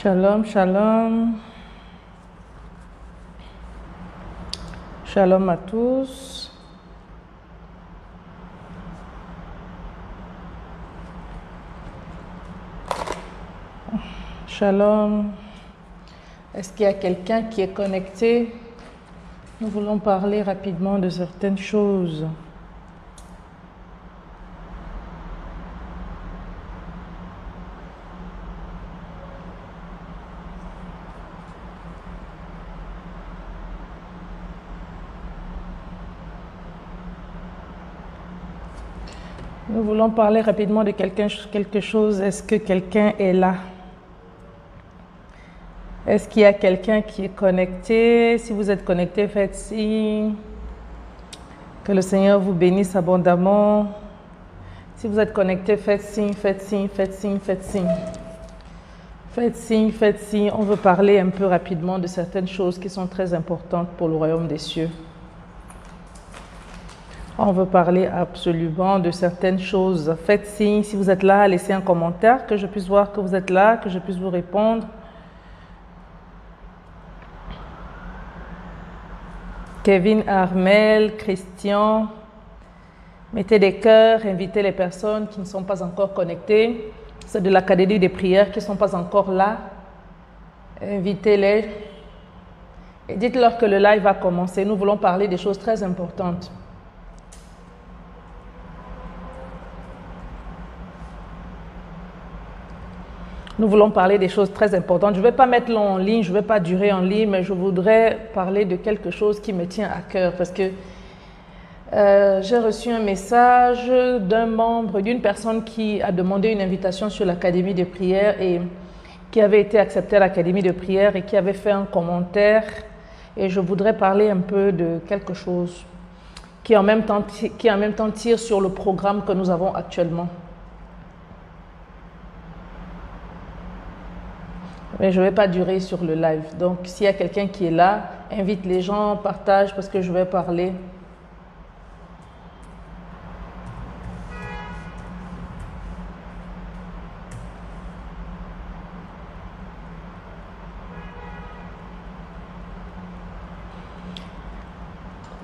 Shalom, shalom. Shalom à tous. Shalom. Est-ce qu'il y a quelqu'un qui est connecté? Nous voulons parler rapidement de certaines choses. Nous voulons parler rapidement de quelque chose. Est-ce que quelqu'un est là? Est-ce qu'il y a quelqu'un qui est connecté? Si vous êtes connecté, faites signe. Que le Seigneur vous bénisse abondamment. Si vous êtes connecté, faites signe, faites signe, faites signe, faites signe. Faites signe, faites signe. On veut parler un peu rapidement de certaines choses qui sont très importantes pour le royaume des cieux. On veut parler absolument de certaines choses. Faites signe. Si vous êtes là, laissez un commentaire, que je puisse voir que vous êtes là, que je puisse vous répondre. Kevin, Armel, Christian, mettez des cœurs, invitez les personnes qui ne sont pas encore connectées. C'est de l'Académie des prières qui ne sont pas encore là. Invitez-les et dites-leur que le live va commencer. Nous voulons parler des choses très importantes. Nous voulons parler des choses très importantes. Je ne vais pas mettre long en ligne, je ne vais pas durer en ligne, mais je voudrais parler de quelque chose qui me tient à cœur parce que j'ai reçu un message d'un membre, d'une personne qui a demandé une invitation sur l'Académie de prière et qui avait été acceptée à l'Académie de prière et qui avait fait un commentaire. Et je voudrais parler un peu de quelque chose qui en même temps tire sur le programme que nous avons actuellement. Mais je ne vais pas durer sur le live. Donc, s'il y a quelqu'un qui est là, invite les gens, partage parce que je vais parler.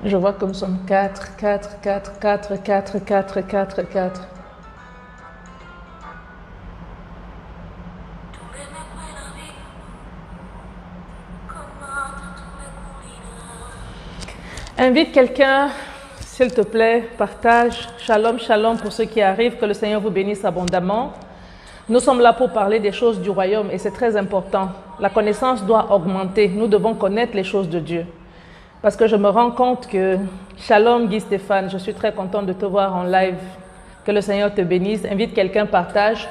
Je vois que nous sommes 4. Invite quelqu'un, s'il te plaît, partage. Shalom, shalom pour ceux qui arrivent, que le Seigneur vous bénisse abondamment. Nous sommes là pour parler des choses du royaume et c'est très important. La connaissance doit augmenter. Nous devons connaître les choses de Dieu. Parce que je me rends compte que, shalom Guy Stéphane, je suis très contente de te voir en live. Que le Seigneur te bénisse. Invite quelqu'un, partage.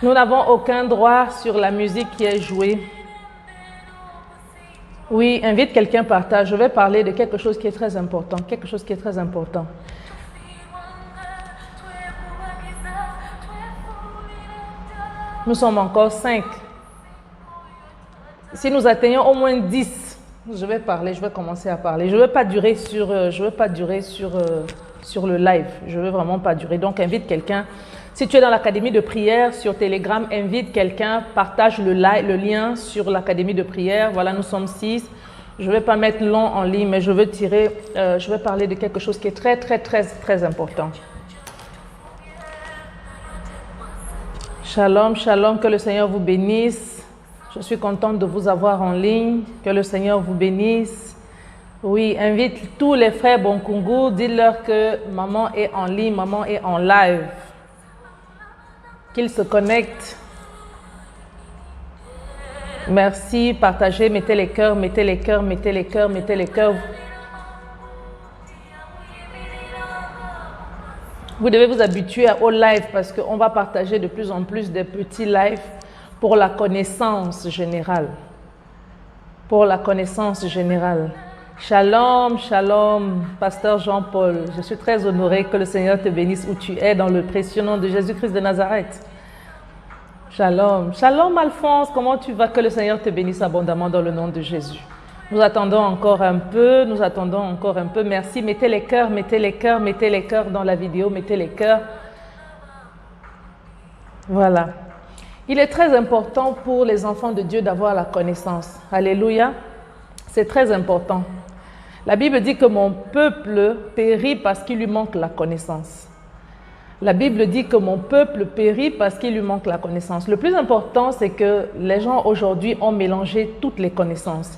Nous n'avons aucun droit sur la musique qui est jouée. Oui, invite quelqu'un, partage. Je vais parler de quelque chose qui est très important. Quelque chose qui est très important. Nous sommes encore 5. Si nous atteignons au moins 10, je vais commencer à parler. Je ne veux pas durer sur le live. Je ne veux vraiment pas durer. Donc, invite quelqu'un. Si tu es dans l'Académie de prière sur Telegram, invite quelqu'un, partage le lien sur l'Académie de prière. Voilà, nous sommes 6. Je ne vais pas mettre long en ligne, mais je vais parler de quelque chose qui est très, très, très, très important. Shalom, shalom, que le Seigneur vous bénisse. Je suis contente de vous avoir en ligne. Que le Seigneur vous bénisse. Oui, invite tous les frères Bonkungu. Dites-leur que maman est en ligne, maman est en live. Qu'ils se connectent. Merci, partagez, mettez les cœurs, mettez les cœurs, mettez les cœurs, mettez les cœurs. Vous devez vous habituer au live parce qu'on va partager de plus en plus des petits lives pour la connaissance générale. Pour la connaissance générale. Shalom, shalom, pasteur Jean-Paul. Je suis très honorée que le Seigneur te bénisse où tu es dans le précieux nom de Jésus-Christ de Nazareth. Shalom. Shalom Alphonse, comment tu vas? Que le Seigneur te bénisse abondamment dans le nom de Jésus. Nous attendons encore un peu, Merci. Mettez les cœurs, mettez les cœurs, mettez les cœurs dans la vidéo, mettez les cœurs. Voilà. Il est très important pour les enfants de Dieu d'avoir la connaissance. Alléluia. C'est très important. La Bible dit que mon peuple périt parce qu'il lui manque la connaissance. La Bible dit que mon peuple périt parce qu'il lui manque la connaissance. Le plus important, c'est que les gens aujourd'hui ont mélangé toutes les connaissances.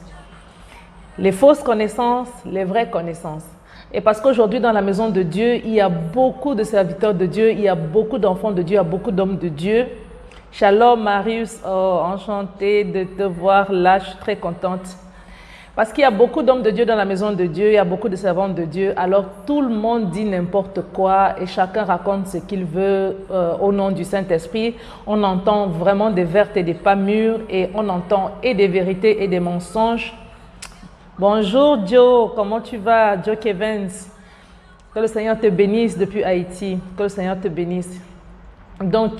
Les fausses connaissances, les vraies connaissances. Et parce qu'aujourd'hui, dans la maison de Dieu, il y a beaucoup de serviteurs de Dieu, il y a beaucoup d'enfants de Dieu, il y a beaucoup d'hommes de Dieu. Shalom Marius, oh, enchantée de te voir là, je suis très contente. Parce qu'il y a beaucoup d'hommes de Dieu dans la maison de Dieu, il y a beaucoup de servants de Dieu, alors tout le monde dit n'importe quoi et chacun raconte ce qu'il veut au nom du Saint-Esprit. On entend vraiment des vertes et des pas mûres et on entend et des vérités et des mensonges. Bonjour Joe, comment tu vas? Joe Kevins, que le Seigneur te bénisse depuis Haïti, que le Seigneur te bénisse. Donc,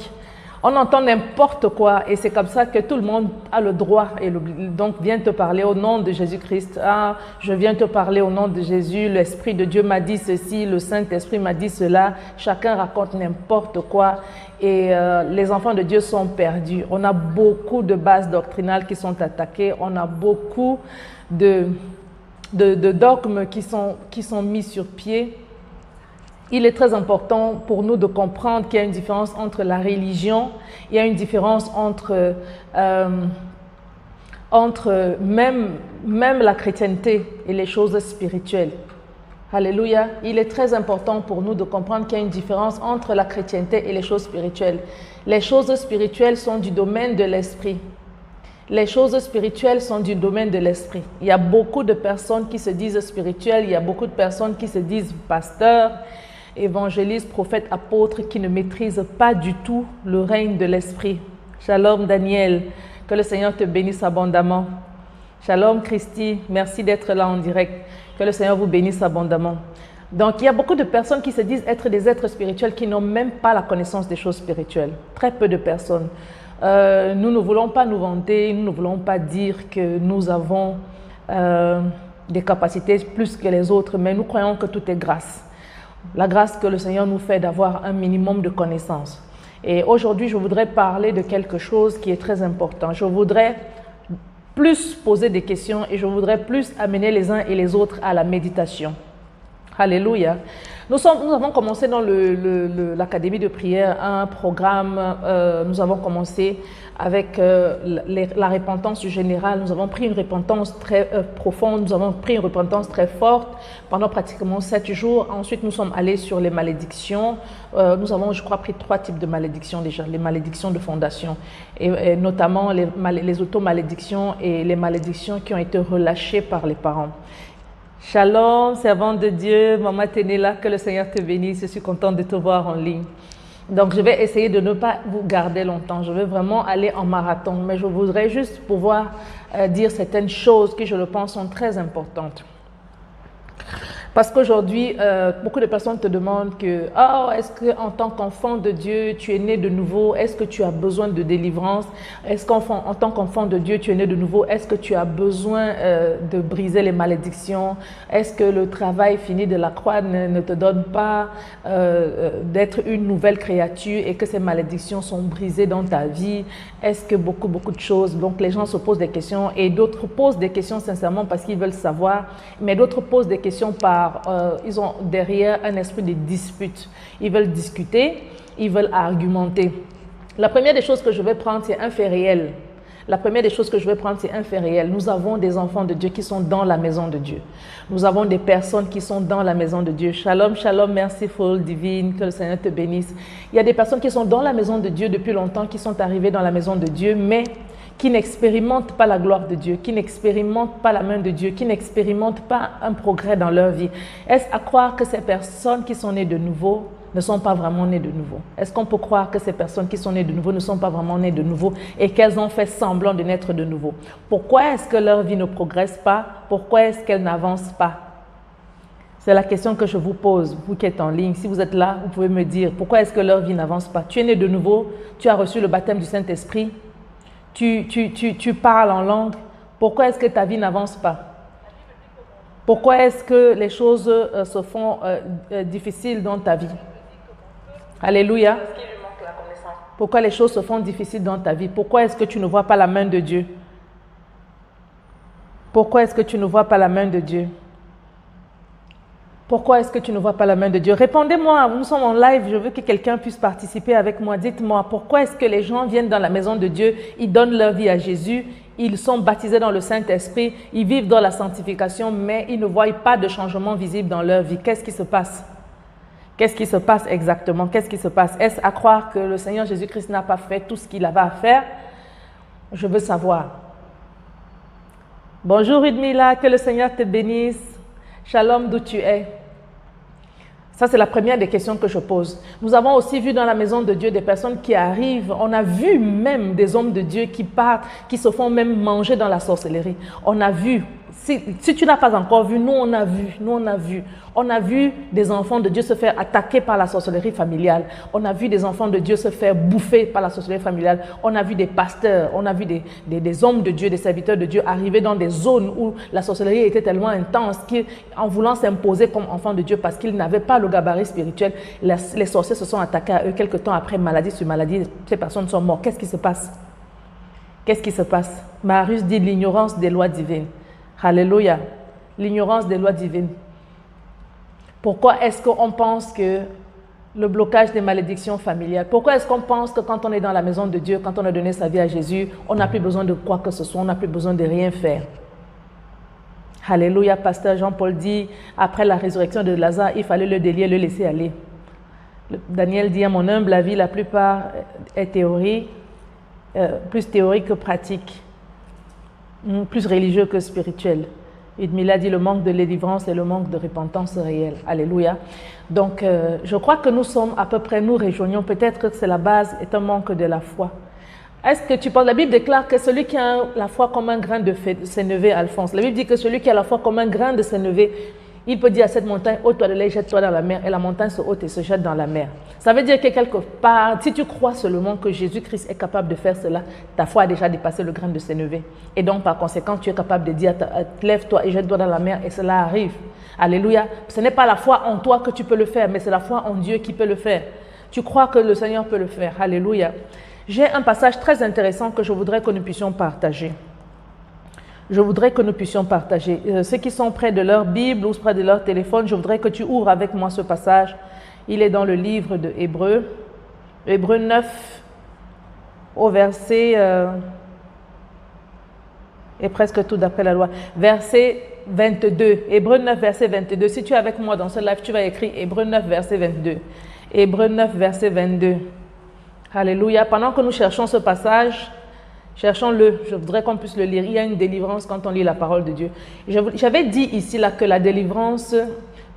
on entend n'importe quoi et c'est comme ça que tout le monde a le droit et donc vient te parler au nom de Jésus-Christ. Ah, je viens te parler au nom de Jésus, l'Esprit de Dieu m'a dit ceci, le Saint-Esprit m'a dit cela. Chacun raconte n'importe quoi et les enfants de Dieu sont perdus. On a beaucoup de bases doctrinales qui sont attaquées, on a beaucoup de dogmes qui sont mis sur pied. Il est très important pour nous de comprendre qu'il y a une différence entre la religion, il y a une différence entre même la chrétienté et les choses spirituelles. Alléluia. Il est très important pour nous de comprendre qu'il y a une différence entre la chrétienté et les choses spirituelles. Les choses spirituelles sont du domaine de l'esprit. Les choses spirituelles sont du domaine de l'esprit. Il y a beaucoup de personnes qui se disent spirituelles, il y a beaucoup de personnes qui se disent pasteurs, évangélistes, prophètes, apôtres qui ne maîtrisent pas du tout le règne de l'esprit. Shalom Daniel, que le Seigneur te bénisse abondamment. Shalom Christy, merci d'être là en direct. Que le Seigneur vous bénisse abondamment. Donc il y a beaucoup de personnes qui se disent être des êtres spirituels qui n'ont même pas la connaissance des choses spirituelles. Très peu de personnes. Nous ne voulons pas nous vanter, nous ne voulons pas dire que nous avons des capacités plus que les autres, mais nous croyons que tout est grâce. La grâce que le Seigneur nous fait d'avoir un minimum de connaissances. Et aujourd'hui, je voudrais parler de quelque chose qui est très important. Je voudrais plus poser des questions et je voudrais plus amener les uns et les autres à la méditation. Alléluia. Nous avons commencé dans l'académie de prière un programme, nous avons commencé avec la repentance générale, nous avons pris une repentance très profonde, nous avons pris une repentance très forte pendant pratiquement 7 jours. Ensuite, nous sommes allés sur les malédictions. Nous avons, je crois, pris 3 types de malédictions déjà, les malédictions de fondation, et notamment les auto-malédictions et les malédictions qui ont été relâchées par les parents. Shalom, servante de Dieu, Maman Ténéla, que le Seigneur te bénisse, je suis contente de te voir en ligne. Donc je vais essayer de ne pas vous garder longtemps, je vais vraiment aller en marathon, mais je voudrais juste pouvoir dire certaines choses qui je le pense sont très importantes. Parce qu'aujourd'hui, beaucoup de personnes te demandent que oh, est-ce qu'en tant qu'enfant de Dieu, tu es né de nouveau? Est-ce que tu as besoin de délivrance? Est-ce qu'en tant qu'enfant de Dieu, tu es né de nouveau? Est-ce que tu as besoin de briser les malédictions? Est-ce que le travail fini de la croix ne te donne pas d'être une nouvelle créature et que ces malédictions sont brisées dans ta vie? Est-ce que beaucoup de choses? Donc les gens se posent des questions et d'autres posent des questions sincèrement parce qu'ils veulent savoir, mais d'autres posent des questions ils ont derrière un esprit de dispute. Ils veulent discuter, ils veulent argumenter. La première des choses que je vais prendre, c'est un fait réel. La première des choses que je vais prendre, c'est un fait réel. Nous avons des enfants de Dieu qui sont dans la maison de Dieu. Nous avons des personnes qui sont dans la maison de Dieu. Shalom, shalom, merciful, divine, que le Seigneur te bénisse. Il y a des personnes qui sont dans la maison de Dieu depuis longtemps, qui sont arrivées dans la maison de Dieu, mais qui n'expérimentent pas la gloire de Dieu, qui n'expérimentent pas la main de Dieu, qui n'expérimentent pas un progrès dans leur vie. Est-ce à croire que ces personnes qui sont nées de nouveau ne sont pas vraiment nées de nouveau? Est-ce qu'on peut croire que ces personnes qui sont nées de nouveau ne sont pas vraiment nées de nouveau et qu'elles ont fait semblant de naître de nouveau? Pourquoi est-ce que leur vie ne progresse pas? Pourquoi est-ce qu'elles n'avancent pas? C'est la question que je vous pose, vous qui êtes en ligne. Si vous êtes là, vous pouvez me dire pourquoi est-ce que leur vie n'avance pas? Tu es né de nouveau, tu as reçu le baptême du Saint-Esprit, tu parles en langue. Pourquoi est-ce que ta vie n'avance pas? Pourquoi est-ce que les choses se font difficiles dans ta vie? Alléluia. Parce qu'il lui manque la connaissance. Pourquoi les choses se font difficiles dans ta vie? Pourquoi est-ce que tu ne vois pas la main de Dieu? Pourquoi est-ce que tu ne vois pas la main de Dieu? Pourquoi est-ce que tu ne vois pas la main de Dieu? Répondez-moi, nous sommes en live, je veux que quelqu'un puisse participer avec moi. Dites-moi, pourquoi est-ce que les gens viennent dans la maison de Dieu, ils donnent leur vie à Jésus, ils sont baptisés dans le Saint-Esprit, ils vivent dans la sanctification, mais ils ne voient pas de changement visible dans leur vie. Qu'est-ce qui se passe? Qu'est-ce qui se passe exactement? Qu'est-ce qui se passe? Est-ce à croire que le Seigneur Jésus-Christ n'a pas fait tout ce qu'il avait à faire? Je veux savoir. Bonjour Udmila, que le Seigneur te bénisse. Shalom d'où tu es. Ça, c'est la première des questions que je pose. Nous avons aussi vu dans la maison de Dieu des personnes qui arrivent. On a vu même des hommes de Dieu qui partent, qui se font même manger dans la sorcellerie. On a vu. Si tu n'as pas encore vu, nous on a vu. On a vu des enfants de Dieu se faire attaquer par la sorcellerie familiale. On a vu des enfants de Dieu se faire bouffer par la sorcellerie familiale. On a vu des pasteurs, on a vu des hommes de Dieu, des serviteurs de Dieu arriver dans des zones où la sorcellerie était tellement intense qu'en voulant s'imposer comme enfants de Dieu parce qu'ils n'avaient pas le gabarit spirituel, les sorciers se sont attaqués à eux. Quelque temps après, maladie sur maladie, ces personnes sont mortes. Qu'est-ce qui se passe? Qu'est-ce qui se passe? Marius dit l'ignorance des lois divines. Alléluia. L'ignorance des lois divines. Pourquoi est-ce qu'on pense que le blocage des malédictions familiales, pourquoi est-ce qu'on pense que quand on est dans la maison de Dieu, quand on a donné sa vie à Jésus, on n'a plus besoin de quoi que ce soit, on n'a plus besoin de rien faire? Alléluia. Pasteur Jean-Paul dit, après la résurrection de Lazare, il fallait le délier, le laisser aller. Daniel dit, à mon humble avis, la plupart est théorie, plus théorique que pratique. Plus religieux que spirituel. Udmila dit le manque de délivrance et le manque de repentance réelle. Alléluia. Donc, je crois que nous sommes à peu près, nous rejoignons, peut-être que c'est la base, est un manque de la foi. Est-ce que tu penses, la Bible déclare que celui qui a la foi comme un grain de sénévé, Alphonse, la Bible dit que celui qui a la foi comme un grain de sénévé, il peut dire à cette montagne, ôte-toi de là, jette-toi dans la mer, et la montagne se ôte et se jette dans la mer. Ça veut dire que quelque part, si tu crois seulement que Jésus-Christ est capable de faire cela, ta foi a déjà dépassé le grain de sénévé. Et donc, par conséquent, tu es capable de dire, lève-toi et jette-toi dans la mer, et cela arrive. Alléluia. Ce n'est pas la foi en toi que tu peux le faire, mais c'est la foi en Dieu qui peut le faire. Tu crois que le Seigneur peut le faire. Alléluia. J'ai un passage très intéressant que je voudrais que nous puissions partager. Je voudrais que nous puissions partager. Ceux qui sont près de leur Bible ou près de leur téléphone, je voudrais que tu ouvres avec moi ce passage. Il est dans le livre de Hébreux, Hébreux 9, au verset, et presque tout d'après la loi, verset 22. Hébreux 9, verset 22. Si tu es avec moi dans ce live, tu vas écrire Hébreux 9, verset 22. Hébreux 9, verset 22. Alléluia. Pendant que nous cherchons ce passage, cherchons-le, je voudrais qu'on puisse le lire. Il y a une délivrance quand on lit la parole de Dieu. J'avais dit ici là, que la délivrance,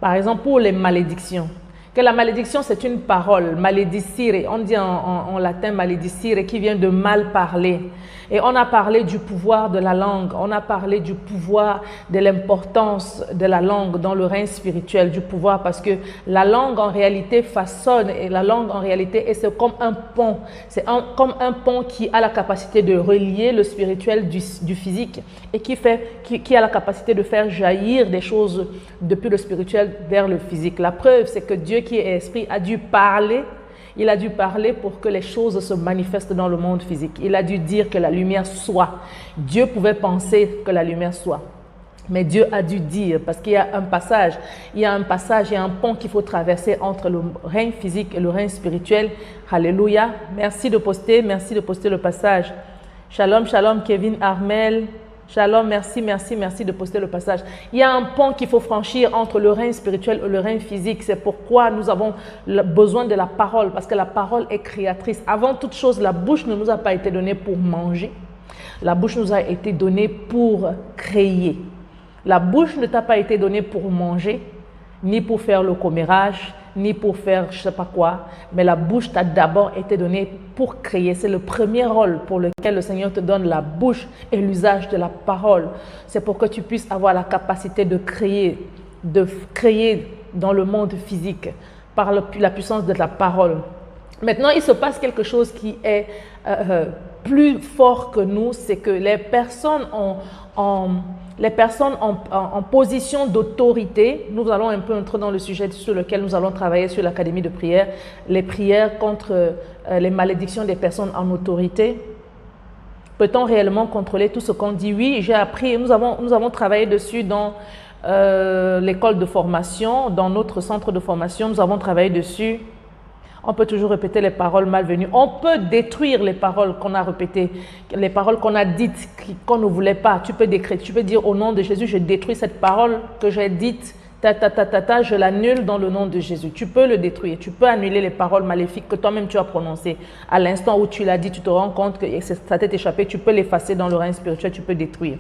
par exemple pour les malédictions, que la malédiction c'est une parole, maledicere, on dit en latin maledicere, qui vient de mal parler. Et on a parlé du pouvoir de la langue, on a parlé du pouvoir, de l'importance de la langue dans le règne spirituel, du pouvoir, parce que la langue en réalité façonne, et la langue en réalité, c'est comme un pont, comme un pont qui a la capacité de relier le spirituel du physique et qui a la capacité de faire jaillir des choses depuis le spirituel vers le physique. La preuve, c'est que Dieu qui est esprit a dû parler. Il a dû parler pour que les choses se manifestent dans le monde physique. Il a dû dire que la lumière soit. Dieu pouvait penser que la lumière soit. Mais Dieu a dû dire, parce qu'il y a un passage, il y a un pont qu'il faut traverser entre le règne physique et le règne spirituel. Alléluia. Merci de poster le passage. Shalom, shalom, Kevin Armel. Shalom, merci de poster le passage. Il y a un pont qu'il faut franchir entre le règne spirituel et le règne physique. C'est pourquoi nous avons besoin de la parole, parce que la parole est créatrice. Avant toute chose, la bouche ne nous a pas été donnée pour manger. La bouche nous a été donnée pour créer. La bouche ne t'a pas été donnée pour manger, ni pour faire le commérage, ni pour faire je ne sais pas quoi, mais la bouche t'a d'abord été donnée pour créer. C'est le premier rôle pour lequel le Seigneur te donne la bouche et l'usage de la parole. C'est pour que tu puisses avoir la capacité de créer dans le monde physique par la puissance de la parole. Maintenant, il se passe quelque chose qui est plus fort que nous, c'est que les personnes ont les personnes en position d'autorité. Nous allons un peu entrer dans le sujet sur lequel nous allons travailler sur l'Académie de prière, les prières contre les malédictions des personnes en autorité. Peut-on réellement contrôler tout ce qu'on dit? Oui, j'ai appris, nous avons travaillé dessus dans l'école de formation, dans notre centre de formation, nous avons travaillé dessus. On peut toujours répéter les paroles malvenues. On peut détruire les paroles qu'on a répétées, les paroles qu'on a dites, qu'on ne voulait pas. Tu peux dire au nom de Jésus, je détruis cette parole que j'ai dite, je l'annule dans le nom de Jésus. Tu peux le détruire, tu peux annuler les paroles maléfiques que toi-même tu as prononcées. À l'instant où tu l'as dit, tu te rends compte que ça t'est échappé, tu peux l'effacer dans le règne spirituel, tu peux détruire.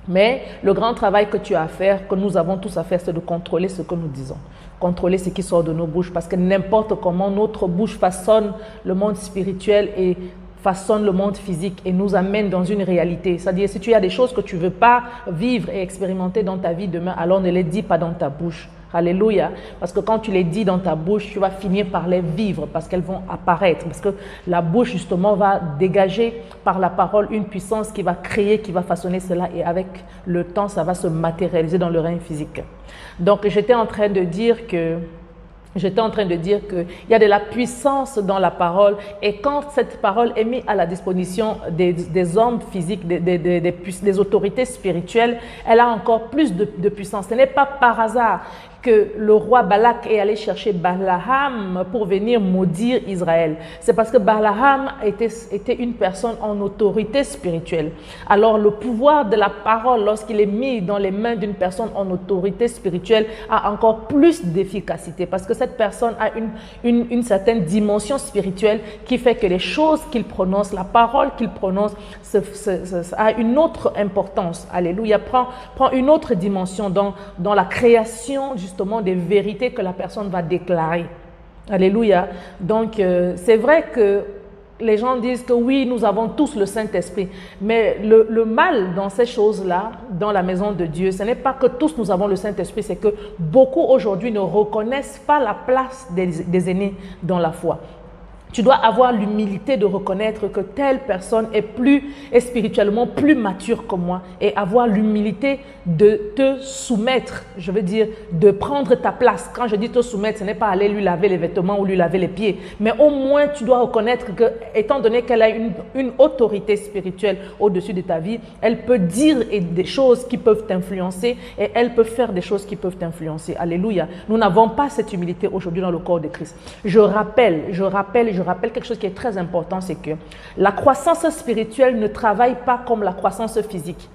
Mais le grand travail que tu as à faire, que nous avons tous à faire, c'est de contrôler ce que nous disons. Contrôler ce qui sort de nos bouches, parce que n'importe comment notre bouche façonne le monde spirituel et façonne le monde physique et nous amène dans une réalité. C'est-à-dire, si tu as des choses que tu ne veux pas vivre et expérimenter dans ta vie demain, alors ne les dis pas dans ta bouche. Alléluia. Parce que quand tu les dis dans ta bouche, tu vas finir par les vivre parce qu'elles vont apparaître. Parce que la bouche, justement, va dégager par la parole une puissance qui va créer, qui va façonner cela. Et avec le temps, ça va se matérialiser dans le règne physique. Donc, j'étais en train de dire qu'il y a de la puissance dans la parole et quand cette parole est mise à la disposition des hommes physiques, des autorités spirituelles, elle a encore plus de puissance. Ce n'est pas par hasard que le roi Balak est allé chercher Balaam pour venir maudire Israël. C'est parce que Balaam était une personne en autorité spirituelle. Alors le pouvoir de la parole, lorsqu'il est mis dans les mains d'une personne en autorité spirituelle, a encore plus d'efficacité parce que cette personne a une certaine dimension spirituelle qui fait que les choses qu'il prononce, la parole qu'il prononce, a une autre importance. Alléluia, prend une autre dimension dans la création justement des vérités que la personne va déclarer. Alléluia. Donc, c'est vrai que les gens disent que oui, nous avons tous le Saint-Esprit. Mais le mal dans ces choses-là, dans la maison de Dieu, ce n'est pas que tous nous avons le Saint-Esprit, c'est que beaucoup aujourd'hui ne reconnaissent pas la place des aînés dans la foi. Tu dois avoir l'humilité de reconnaître que telle personne est spirituellement plus mature que moi et avoir l'humilité de te soumettre, je veux dire, de prendre ta place. Quand je dis te soumettre, ce n'est pas aller lui laver les vêtements ou lui laver les pieds, mais au moins tu dois reconnaître que, étant donné qu'elle a une autorité spirituelle au-dessus de ta vie, elle peut dire des choses qui peuvent t'influencer et elle peut faire des choses qui peuvent t'influencer. Alléluia. Nous n'avons pas cette humilité aujourd'hui dans le corps de Christ. Je rappelle quelque chose qui est très important, c'est que la croissance spirituelle ne travaille pas comme la croissance physique.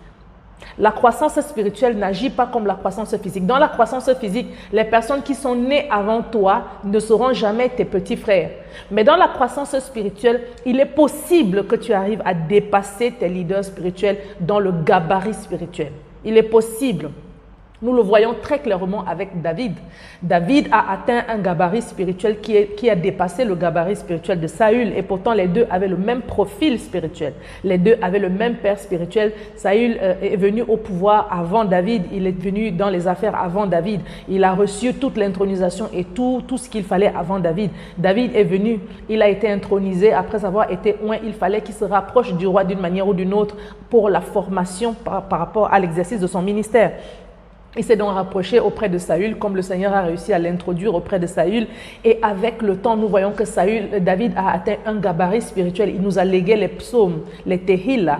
La croissance spirituelle n'agit pas comme la croissance physique. Dans la croissance physique, les personnes qui sont nées avant toi ne seront jamais tes petits frères. Mais dans la croissance spirituelle, il est possible que tu arrives à dépasser tes leaders spirituels dans le gabarit spirituel. Il est possible. Nous le voyons très clairement avec David. David a atteint un gabarit spirituel qui a dépassé le gabarit spirituel de Saül. Et pourtant, les deux avaient le même profil spirituel. Les deux avaient le même père spirituel. Saül est venu au pouvoir avant David. Il est venu dans les affaires avant David. Il a reçu toute l'intronisation et tout ce qu'il fallait avant David. David est venu. Il a été intronisé après avoir été oint. Il fallait qu'il se rapproche du roi d'une manière ou d'une autre pour la formation par rapport à l'exercice de son ministère. Il s'est donc rapproché auprès de Saül, comme le Seigneur a réussi à l'introduire auprès de Saül. Et avec le temps, nous voyons que David a atteint un gabarit spirituel. Il nous a légué les psaumes, les Tehillah.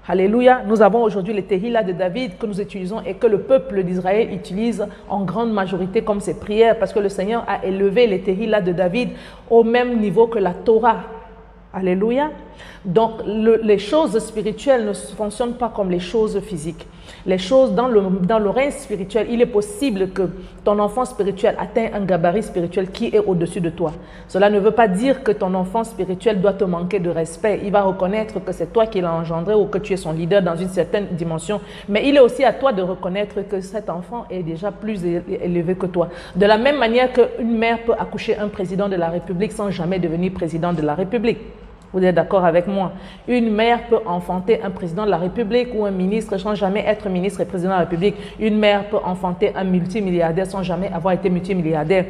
Alléluia. Nous avons aujourd'hui les Tehillah de David que nous utilisons et que le peuple d'Israël utilise en grande majorité comme ses prières parce que le Seigneur a élevé les Tehillah de David au même niveau que la Torah. Alléluia. Donc, les choses spirituelles ne fonctionnent pas comme les choses physiques. Les choses dans le règne spirituel, il est possible que ton enfant spirituel atteigne un gabarit spirituel qui est au-dessus de toi. Cela ne veut pas dire que ton enfant spirituel doit te manquer de respect. Il va reconnaître que c'est toi qui l'as engendré ou que tu es son leader dans une certaine dimension. Mais il est aussi à toi de reconnaître que cet enfant est déjà plus élevé que toi. De la même manière qu'une mère peut accoucher un président de la République sans jamais devenir président de la République. Vous êtes d'accord avec moi? Une mère peut enfanter un président de la République ou un ministre sans jamais être ministre et président de la République. Une mère peut enfanter un multimilliardaire sans jamais avoir été multimilliardaire.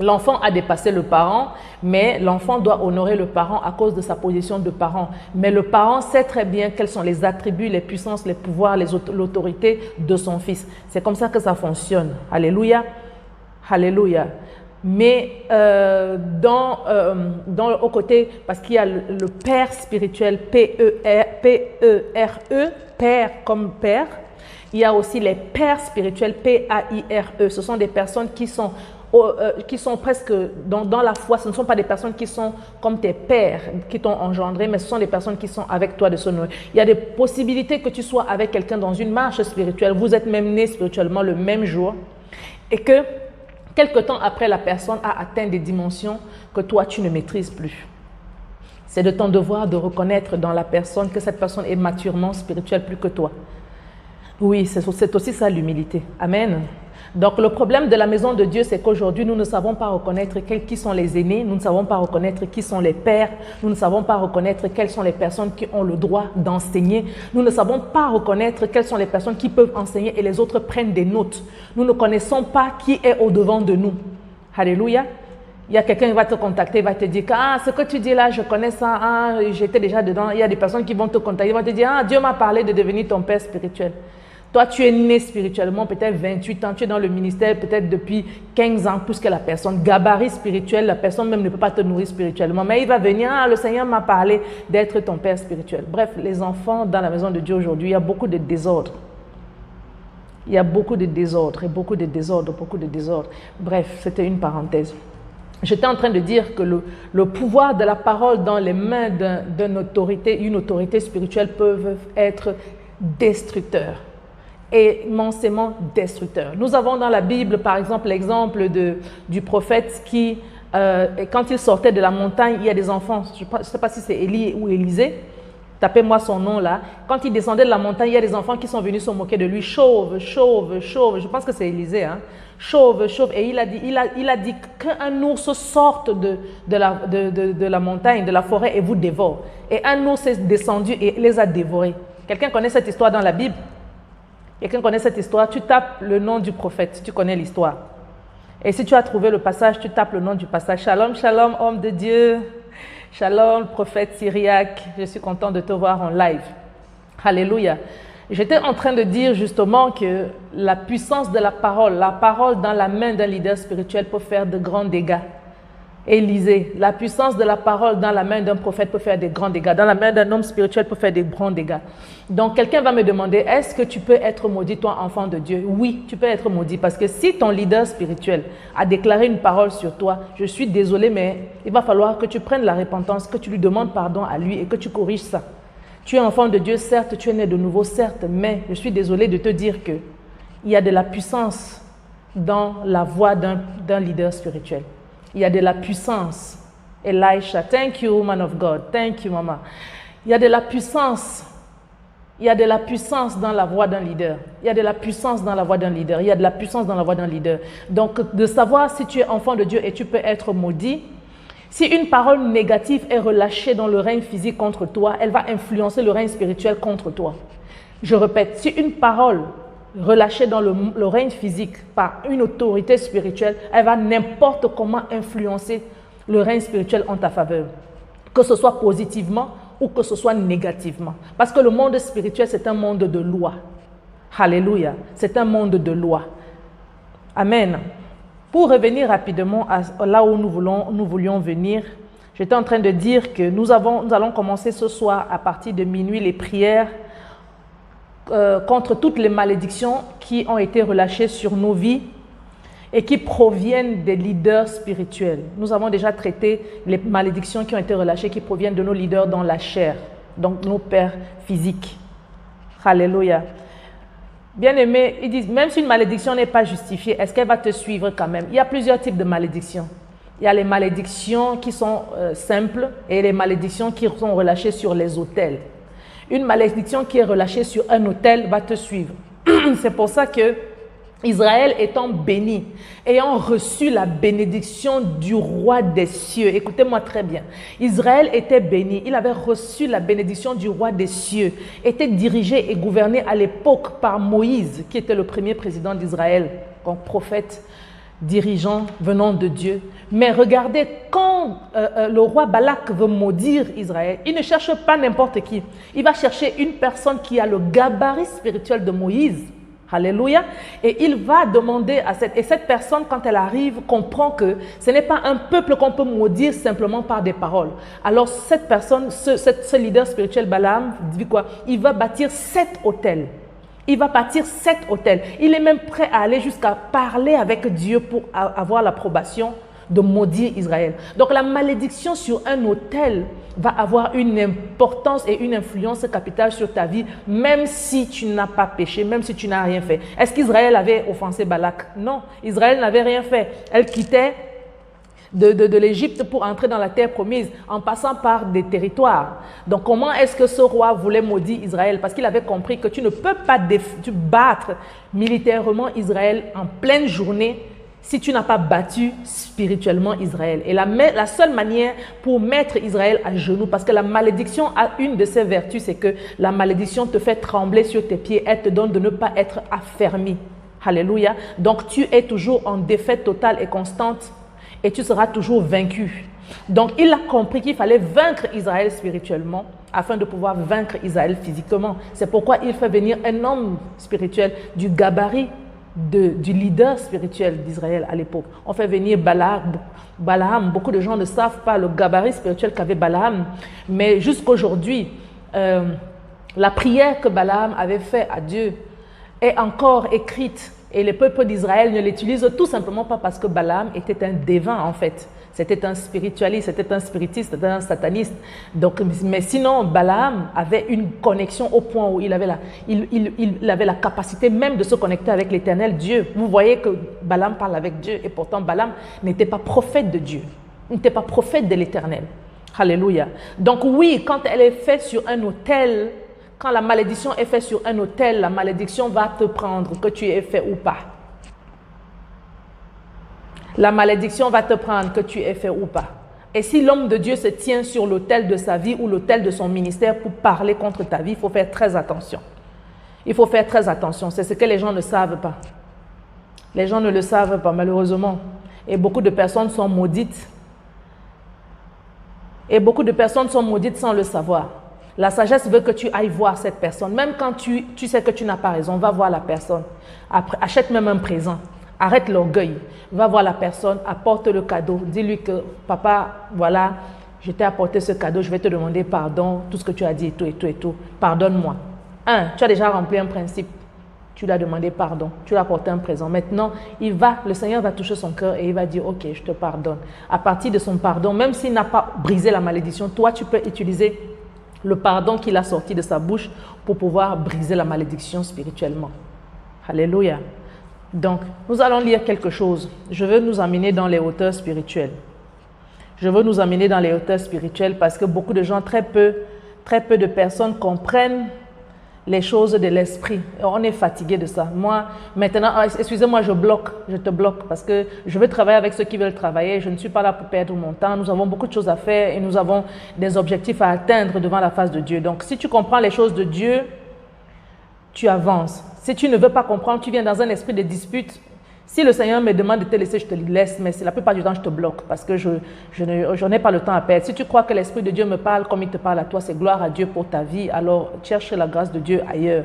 L'enfant a dépassé le parent, mais l'enfant doit honorer le parent à cause de sa position de parent. Mais le parent sait très bien quels sont les attributs, les puissances, les pouvoirs, l'autorité de son fils. C'est comme ça que ça fonctionne. Alléluia. Alléluia. Mais au côté, parce qu'il y a le père spirituel, P-E-R-E, père comme père. Il y a aussi les pères spirituels, P-A-I-R-E. Ce sont des personnes qui sont presque dans la foi. Ce ne sont pas des personnes qui sont comme tes pères qui t'ont engendré, mais ce sont des personnes qui sont avec toi de ce nom. Il y a des possibilités que tu sois avec quelqu'un dans une marche spirituelle. Vous êtes même nés spirituellement le même jour et que quelque temps après, la personne a atteint des dimensions que toi, tu ne maîtrises plus. C'est de ton devoir de reconnaître dans la personne que cette personne est maturement spirituelle plus que toi. Oui, c'est aussi ça l'humilité. Amen. Donc le problème de la maison de Dieu, c'est qu'aujourd'hui, nous ne savons pas reconnaître qui sont les aînés, nous ne savons pas reconnaître qui sont les pères, nous ne savons pas reconnaître quelles sont les personnes qui ont le droit d'enseigner, nous ne savons pas reconnaître quelles sont les personnes qui peuvent enseigner et les autres prennent des notes. Nous ne connaissons pas qui est au-devant de nous. Alléluia. Il y a quelqu'un qui va te contacter, il va te dire que ce que tu dis là, je connais ça, j'étais déjà dedans. Il y a des personnes qui vont te contacter, ils vont te dire Dieu m'a parlé de devenir ton père spirituel. Toi, tu es né spirituellement, peut-être 28 ans, tu es dans le ministère peut-être depuis 15 ans, plus que la personne. Gabarit spirituel, la personne même ne peut pas te nourrir spirituellement. Mais il va venir, le Seigneur m'a parlé d'être ton père spirituel. Bref, les enfants dans la maison de Dieu aujourd'hui, il y a beaucoup de désordre. Il y a beaucoup de désordre, et beaucoup de désordre, beaucoup de désordre. Bref, c'était une parenthèse. J'étais en train de dire que le pouvoir de la parole dans les mains d'une autorité spirituelle peuvent être destructeurs. Et immensément destructeur. Nous avons dans la Bible, par exemple, l'exemple du prophète qui, quand il sortait de la montagne, il y a des enfants, je ne sais pas si c'est Élie ou Élisée, tapez-moi son nom là. Quand il descendait de la montagne, il y a des enfants qui sont venus se moquer de lui. Chauve, chauve, chauve. Je pense que c'est Élisée, hein. Chauve, chauve. Et il a dit qu'un ours sorte de la montagne, de la forêt et vous dévore. Et un ours est descendu et les a dévorés. Quelqu'un connaît cette histoire dans la Bible? Quelqu'un connaît cette histoire? Tu tapes le nom du prophète, tu connais l'histoire. Et si tu as trouvé le passage, tu tapes le nom du passage. Shalom, shalom, homme de Dieu. Shalom, prophète syriaque. Je suis content de te voir en live. Alléluia. J'étais en train de dire justement que la puissance de la parole dans la main d'un leader spirituel peut faire de grands dégâts. Élisée, la puissance de la parole dans la main d'un prophète peut faire des grands dégâts. Dans la main d'un homme spirituel peut faire des grands dégâts. Donc, quelqu'un va me demander, est-ce que tu peux être maudit, toi, enfant de Dieu? Oui, tu peux être maudit. Parce que si ton leader spirituel a déclaré une parole sur toi, je suis désolé, mais il va falloir que tu prennes la repentance, que tu lui demandes pardon à lui et que tu corriges ça. Tu es enfant de Dieu, certes, tu es né de nouveau, certes, mais je suis désolé de te dire qu'il y a de la puissance dans la voix d'un leader spirituel. Il y a de la puissance. Elisha, thank you, man of God. Thank you, maman. Il y a de la puissance. Il y a de la puissance dans la voix d'un leader. Il y a de la puissance dans la voix d'un leader. Il y a de la puissance dans la voix d'un leader. Donc, de savoir si tu es enfant de Dieu et tu peux être maudit, si une parole négative est relâchée dans le règne physique contre toi, elle va influencer le règne spirituel contre toi. Je répète, si une parole relâchée dans le règne physique par une autorité spirituelle, elle va n'importe comment influencer le règne spirituel en ta faveur, que ce soit positivement ou que ce soit négativement. Parce que le monde spirituel, c'est un monde de loi. Alléluia, c'est un monde de loi. Amen. Pour revenir rapidement à là où nous voulions venir, j'étais en train de dire que nous allons commencer ce soir à partir de minuit les prières contre toutes les malédictions qui ont été relâchées sur nos vies et qui proviennent des leaders spirituels. Nous avons déjà traité les malédictions qui ont été relâchées, qui proviennent de nos leaders dans la chair, donc nos pères physiques. Alléluia. Bien-aimés, ils disent, même si une malédiction n'est pas justifiée, est-ce qu'elle va te suivre quand même? Il y a plusieurs types de malédictions. Il y a les malédictions qui sont simples et les malédictions qui sont relâchées sur les autels. Une malédiction qui est relâchée sur un autel va te suivre. C'est pour ça que Israël étant béni, ayant reçu la bénédiction du roi des cieux, écoutez-moi très bien, Israël était béni, il avait reçu la bénédiction du roi des cieux, était dirigé et gouverné à l'époque par Moïse, qui était le premier président d'Israël, donc prophète dirigeants venant de Dieu. Mais regardez, quand le roi Balak veut maudire Israël, il ne cherche pas n'importe qui. Il va chercher une personne qui a le gabarit spirituel de Moïse. Alléluia. Et il va demander à cette personne, quand elle arrive, comprend que ce n'est pas un peuple qu'on peut maudire simplement par des paroles. Alors cette personne, ce leader spirituel Balaam, dit quoi? Il va bâtir 7 hôtels. Il va bâtir 7 hôtels. Il est même prêt à aller jusqu'à parler avec Dieu pour avoir l'approbation de maudire Israël. Donc la malédiction sur un autel va avoir une importance et une influence capitale sur ta vie, même si tu n'as pas péché, même si tu n'as rien fait. Est-ce qu'Israël avait offensé Balak? Non, Israël n'avait rien fait. Elle quittait de l'Égypte pour entrer dans la terre promise en passant par des territoires. Donc comment est-ce que ce roi voulait maudire Israël? Parce qu'il avait compris que tu ne peux pas battre militairement Israël en pleine journée si tu n'as pas battu spirituellement Israël. Et la seule manière pour mettre Israël à genoux, parce que la malédiction a une de ses vertus, c'est que la malédiction te fait trembler sur tes pieds, elle te donne de ne pas être affermi. Alléluia. Donc tu es toujours en défaite totale et constante et tu seras toujours vaincu. Donc il a compris qu'il fallait vaincre Israël spirituellement afin de pouvoir vaincre Israël physiquement. C'est pourquoi il fait venir un homme spirituel du gabarit du leader spirituel d'Israël à l'époque. On fait venir Balaam. Beaucoup de gens ne savent pas le gabarit spirituel qu'avait Balaam. Mais jusqu'aujourd'hui, la prière que Balaam avait faite à Dieu est encore écrite. Et le peuple d'Israël ne l'utilise tout simplement pas parce que Balaam était un dévin en fait. C'était un spiritualiste, c'était un spiritiste, c'était un sataniste. Donc, mais sinon, Balaam avait une connexion au point où il avait la capacité même de se connecter avec l'éternel Dieu. Vous voyez que Balaam parle avec Dieu et pourtant Balaam n'était pas prophète de Dieu. Il n'était pas prophète de l'éternel. Alléluia. Donc oui, quand elle est faite sur un autel, quand la malédiction est faite sur un autel, la malédiction va te prendre, que tu aies fait ou pas. La malédiction va te prendre, que tu aies fait ou pas. Et si l'homme de Dieu se tient sur l'autel de sa vie ou l'autel de son ministère pour parler contre ta vie, il faut faire très attention. Il faut faire très attention. C'est ce que les gens ne savent pas. Les gens ne le savent pas, malheureusement. Et beaucoup de personnes sont maudites. Et beaucoup de personnes sont maudites sans le savoir. La sagesse veut que tu ailles voir cette personne. Même quand tu sais que tu n'as pas raison, va voir la personne. Après, achète même un présent. Arrête l'orgueil. Va voir la personne, apporte le cadeau. Dis-lui que, papa, voilà, je t'ai apporté ce cadeau, je vais te demander pardon, tout ce que tu as dit et tout, et tout, et tout. Pardonne-moi. Tu as déjà rempli un principe. Tu lui as demandé pardon. Tu lui as apporté un présent. Maintenant, le Seigneur va toucher son cœur et il va dire, ok, je te pardonne. À partir de son pardon, même s'il n'a pas brisé la malédiction, toi, tu peux utiliser le pardon qu'il a sorti de sa bouche pour pouvoir briser la malédiction spirituellement. Alléluia. Donc, nous allons lire quelque chose. Je veux nous amener dans les hauteurs spirituelles. Je veux nous amener dans les hauteurs spirituelles parce que beaucoup de gens, très peu de personnes comprennent les choses de l'esprit. On est fatigué de ça. Moi, maintenant, excusez-moi, je te bloque parce que je veux travailler avec ceux qui veulent travailler. Je ne suis pas là pour perdre mon temps. Nous avons beaucoup de choses à faire et nous avons des objectifs à atteindre devant la face de Dieu. Donc, si tu comprends les choses de Dieu, tu avances. Si tu ne veux pas comprendre, tu viens dans un esprit de dispute. Si le Seigneur me demande de te laisser, je te laisse, mais la plupart du temps, je te bloque parce que je n'ai pas le temps à perdre. Si tu crois que l'Esprit de Dieu me parle comme il te parle à toi, c'est gloire à Dieu pour ta vie, alors cherche la grâce de Dieu ailleurs.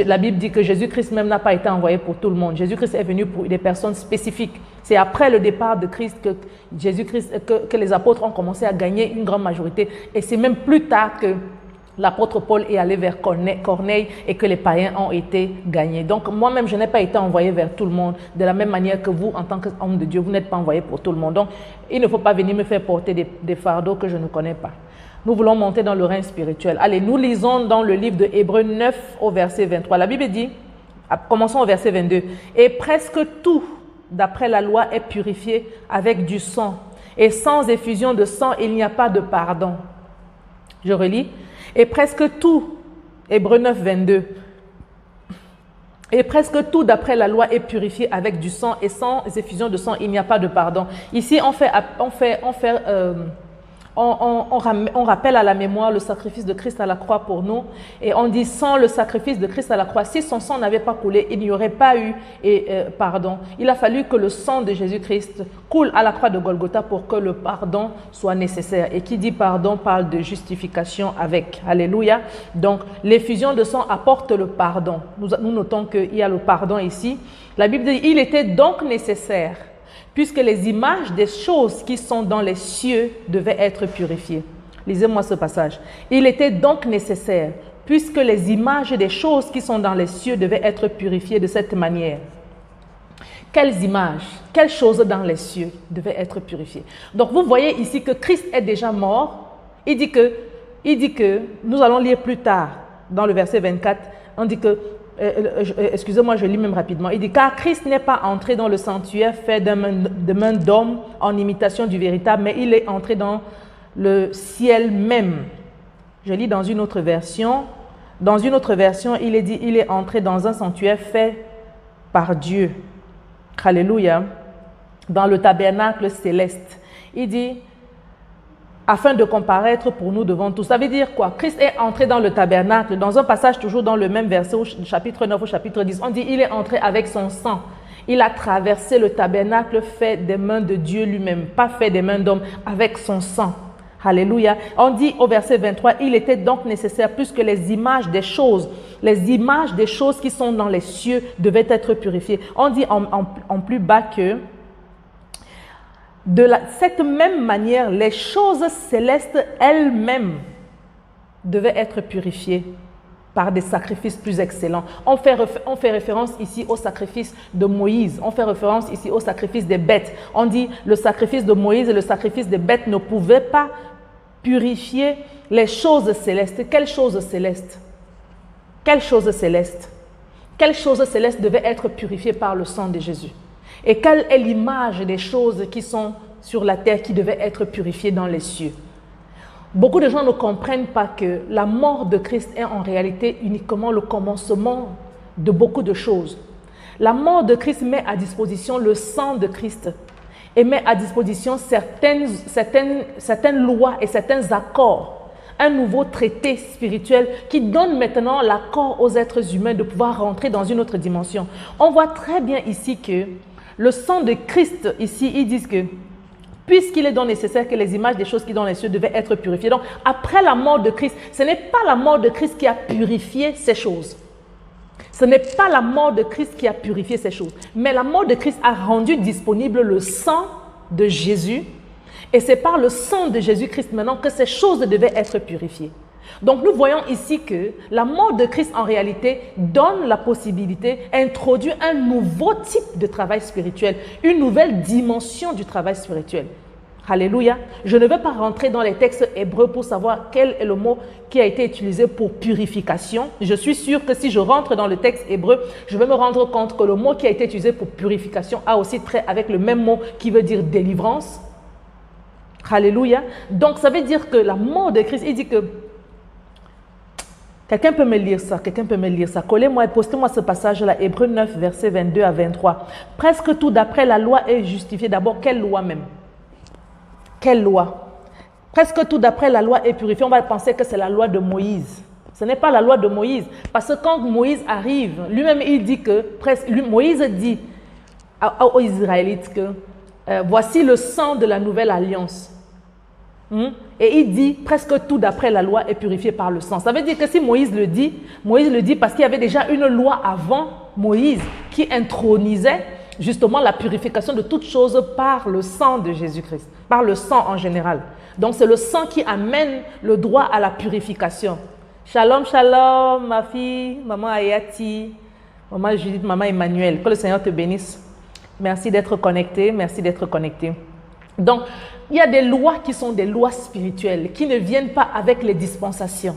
La Bible dit que Jésus-Christ même n'a pas été envoyé pour tout le monde. Jésus-Christ est venu pour des personnes spécifiques. C'est après le départ de Christ que les apôtres ont commencé à gagner une grande majorité. Et c'est même plus tard que l'apôtre Paul est allé vers Corneille et que les païens ont été gagnés. Donc moi-même, je n'ai pas été envoyé vers tout le monde de la même manière que vous, en tant qu'homme de Dieu, vous n'êtes pas envoyé pour tout le monde. Donc il ne faut pas venir me faire porter des fardeaux que je ne connais pas. Nous voulons monter dans le règne spirituel. Allez, nous lisons dans le livre de Hébreux 9 au verset 23. La Bible dit, commençons au verset 22, « Et presque tout, d'après la loi, est purifié avec du sang. Et sans effusion de sang, il n'y a pas de pardon. » Je relis. Et presque tout, Hébreux 9, 22, et presque tout d'après la loi est purifié avec du sang et sans effusion de sang, il n'y a pas de pardon. Ici, on on rappelle à la mémoire le sacrifice de Christ à la croix pour nous. Et on dit, sans le sacrifice de Christ à la croix, si son sang n'avait pas coulé, il n'y aurait pas eu pardon. Il a fallu que le sang de Jésus-Christ coule à la croix de Golgotha pour que le pardon soit nécessaire. Et qui dit pardon parle de justification avec. Alléluia. Donc, l'effusion de sang apporte le pardon. Nous notons qu'il y a le pardon ici. La Bible dit, il était donc nécessaire, puisque les images des choses qui sont dans les cieux devaient être purifiées. Lisez-moi ce passage. Il était donc nécessaire, puisque les images des choses qui sont dans les cieux devaient être purifiées de cette manière. Quelles images, quelles choses dans les cieux devaient être purifiées? Donc vous voyez ici que Christ est déjà mort. Il dit que, nous allons lire plus tard, dans le verset 24, on dit que, excusez-moi, je lis même rapidement. Il dit, car Christ n'est pas entré dans le sanctuaire fait de main d'homme en imitation du véritable, mais il est entré dans le ciel même. Je lis dans une autre version. Dans une autre version, il est dit, il est entré dans un sanctuaire fait par Dieu. Alléluia. Dans le tabernacle céleste. Il dit, afin de comparaître pour nous devant tous. Ça veut dire quoi? Christ est entré dans le tabernacle. Dans un passage toujours dans le même verset, au chapitre 9, au chapitre 10, on dit, il est entré avec son sang. Il a traversé le tabernacle fait des mains de Dieu lui-même, pas fait des mains d'homme, avec son sang. Alléluia. On dit au verset 23, il était donc nécessaire, puisque les images des choses qui sont dans les cieux devaient être purifiées. On dit en plus bas que, de cette même manière, les choses célestes elles-mêmes devaient être purifiées par des sacrifices plus excellents. On fait référence ici au sacrifice de Moïse. On fait référence ici au sacrifice des bêtes. On dit le sacrifice de Moïse et le sacrifice des bêtes ne pouvaient pas purifier les choses célestes. Quelles choses célestes? Quelles choses célestes? Quelles choses célestes devaient être purifiées par le sang de Jésus? Et quelle est l'image des choses qui sont sur la terre qui devaient être purifiées dans les cieux? Beaucoup de gens ne comprennent pas que la mort de Christ est en réalité uniquement le commencement de beaucoup de choses. La mort de Christ met à disposition le sang de Christ et met à disposition certaines lois et certains accords, un nouveau traité spirituel qui donne maintenant l'accord aux êtres humains de pouvoir rentrer dans une autre dimension. On voit très bien ici que le sang de Christ, ici, ils disent que puisqu'il est donc nécessaire que les images des choses qui sont dans les cieux devaient être purifiées. Donc, après la mort de Christ, ce n'est pas la mort de Christ qui a purifié ces choses. Ce n'est pas la mort de Christ qui a purifié ces choses. Mais la mort de Christ a rendu disponible le sang de Jésus. Et c'est par le sang de Jésus-Christ maintenant que ces choses devaient être purifiées. Donc nous voyons ici que la mort de Christ en réalité donne la possibilité, introduit un nouveau type de travail spirituel, une nouvelle dimension du travail spirituel. Alléluia. Je ne vais pas rentrer dans les textes hébreux pour savoir quel est le mot qui a été utilisé pour purification. Je suis sûre que si je rentre dans le texte hébreu, je vais me rendre compte que le mot qui a été utilisé pour purification a aussi trait avec le même mot qui veut dire délivrance. Alléluia. Donc ça veut dire que la mort de Christ, il dit que quelqu'un peut me lire ça, quelqu'un peut me lire ça. Collez-moi et postez-moi ce passage-là, Hébreux 9, versets 22 à 23. Presque tout d'après la loi est justifié. D'abord, quelle loi même? Quelle loi? Presque tout d'après la loi est purifié. On va penser que c'est la loi de Moïse. Ce n'est pas la loi de Moïse. Parce que quand Moïse arrive, lui-même il dit que, Moïse dit aux Israélites que voici le sang de la nouvelle alliance. Et il dit presque tout d'après la loi est purifié par le sang. Ça veut dire que si Moïse le dit parce qu'il y avait déjà une loi avant Moïse qui intronisait justement la purification de toutes choses par le sang de Jésus-Christ, par le sang en général. Donc c'est le sang qui amène le droit à la purification. Shalom, shalom, ma fille, maman Ayati, maman Judith, maman Emmanuel. Que le Seigneur te bénisse. Merci d'être connecté, merci d'être connecté. Donc, il y a des lois qui sont des lois spirituelles, qui ne viennent pas avec les dispensations.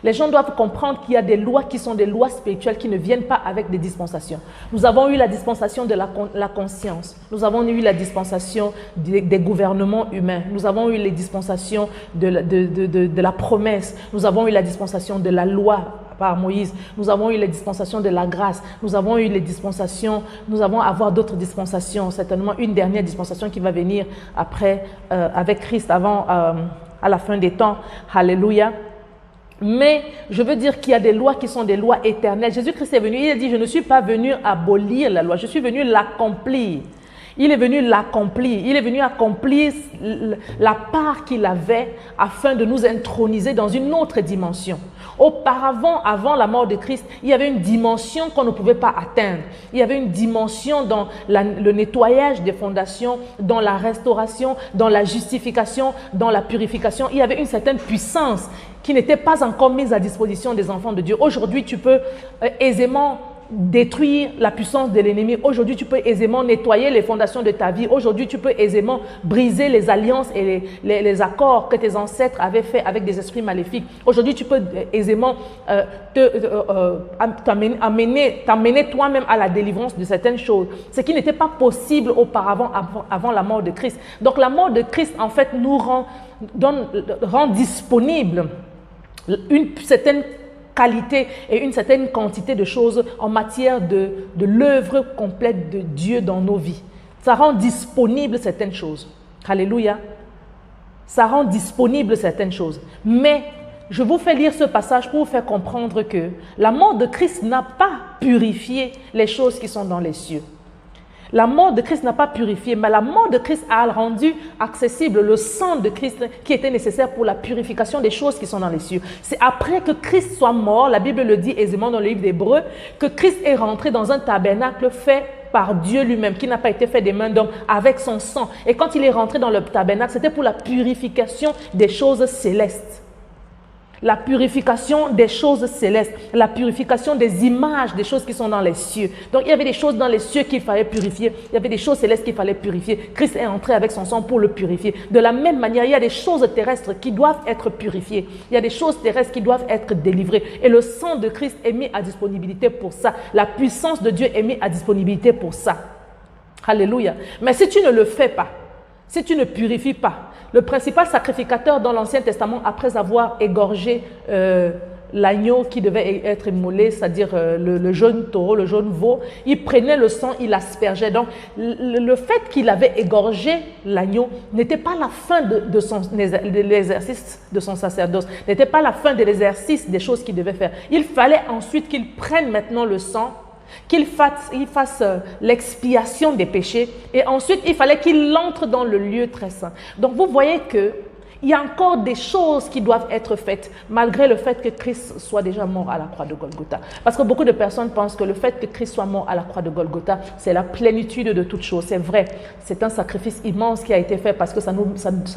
Les gens doivent comprendre qu'il y a des lois qui sont des lois spirituelles qui ne viennent pas avec des dispensations. Nous avons eu la dispensation de la conscience. Nous avons eu la dispensation des gouvernements humains. Nous avons eu les dispensations de la promesse. Nous avons eu la dispensation de la loi par Moïse. Nous avons eu les dispensations de la grâce. Nous avons eu les dispensations. Nous allons avoir d'autres dispensations. Certainement une dernière dispensation qui va venir après, avec Christ, avant à la fin des temps. Alléluia. Mais je veux dire qu'il y a des lois qui sont des lois éternelles. Jésus-Christ est venu, il a dit, je ne suis pas venu abolir la loi, je suis venu l'accomplir. Il est venu l'accomplir, il est venu accomplir la part qu'il avait afin de nous introniser dans une autre dimension. Auparavant, avant la mort de Christ, il y avait une dimension qu'on ne pouvait pas atteindre. Il y avait une dimension dans le nettoyage des fondations, dans la restauration, dans la justification, dans la purification. Il y avait une certaine puissance qui n'était pas encore mise à disposition des enfants de Dieu. Aujourd'hui, tu peux aisément détruire la puissance de l'ennemi. Aujourd'hui, tu peux aisément nettoyer les fondations de ta vie. Aujourd'hui, tu peux aisément briser les alliances et les accords que tes ancêtres avaient faits avec des esprits maléfiques. Aujourd'hui, tu peux aisément t'amener toi-même à la délivrance de certaines choses. Ce qui n'était pas possible auparavant, avant la mort de Christ. Donc, la mort de Christ, en fait, nous rend disponible une certaine qualité et une certaine quantité de choses en matière de l'œuvre complète de Dieu dans nos vies. Ça rend disponible certaines choses. Alléluia. Ça rend disponible certaines choses. Mais je vous fais lire ce passage pour vous faire comprendre que la mort de Christ n'a pas purifié les choses qui sont dans les cieux. La mort de Christ n'a pas purifié, mais la mort de Christ a rendu accessible le sang de Christ qui était nécessaire pour la purification des choses qui sont dans les cieux. C'est après que Christ soit mort, la Bible le dit aisément dans le livre d'Hébreux, que Christ est rentré dans un tabernacle fait par Dieu lui-même, qui n'a pas été fait des mains d'homme, avec son sang. Et quand il est rentré dans le tabernacle, c'était pour la purification des choses célestes. La purification des choses célestes, la purification des images, des choses qui sont dans les cieux. Donc, il y avait des choses dans les cieux qu'il fallait purifier. Il y avait des choses célestes qu'il fallait purifier. Christ est entré avec son sang pour le purifier. De la même manière, il y a des choses terrestres qui doivent être purifiées. Il y a des choses terrestres qui doivent être délivrées. Et le sang de Christ est mis à disponibilité pour ça. La puissance de Dieu est mise à disponibilité pour ça. Alléluia. Mais si tu ne le fais pas, si tu ne purifies pas, le principal sacrificateur dans l'Ancien Testament, après avoir égorgé l'agneau qui devait être immolé, c'est-à-dire le jeune taureau, le jeune veau, il prenait le sang, il l'aspergeait. Donc, le fait qu'il avait égorgé l'agneau n'était pas la fin de l'exercice de son sacerdoce, n'était pas la fin de l'exercice des choses qu'il devait faire. Il fallait ensuite qu'il prenne maintenant le sang, qu'il fasse l'expiation des péchés et ensuite il fallait qu'il entre dans le lieu très saint. Donc vous voyez qu'il y a encore des choses qui doivent être faites malgré le fait que Christ soit déjà mort à la croix de Golgotha. Parce que beaucoup de personnes pensent que le fait que Christ soit mort à la croix de Golgotha, c'est la plénitude de toutes choses. C'est vrai, c'est un sacrifice immense qui a été fait parce que ça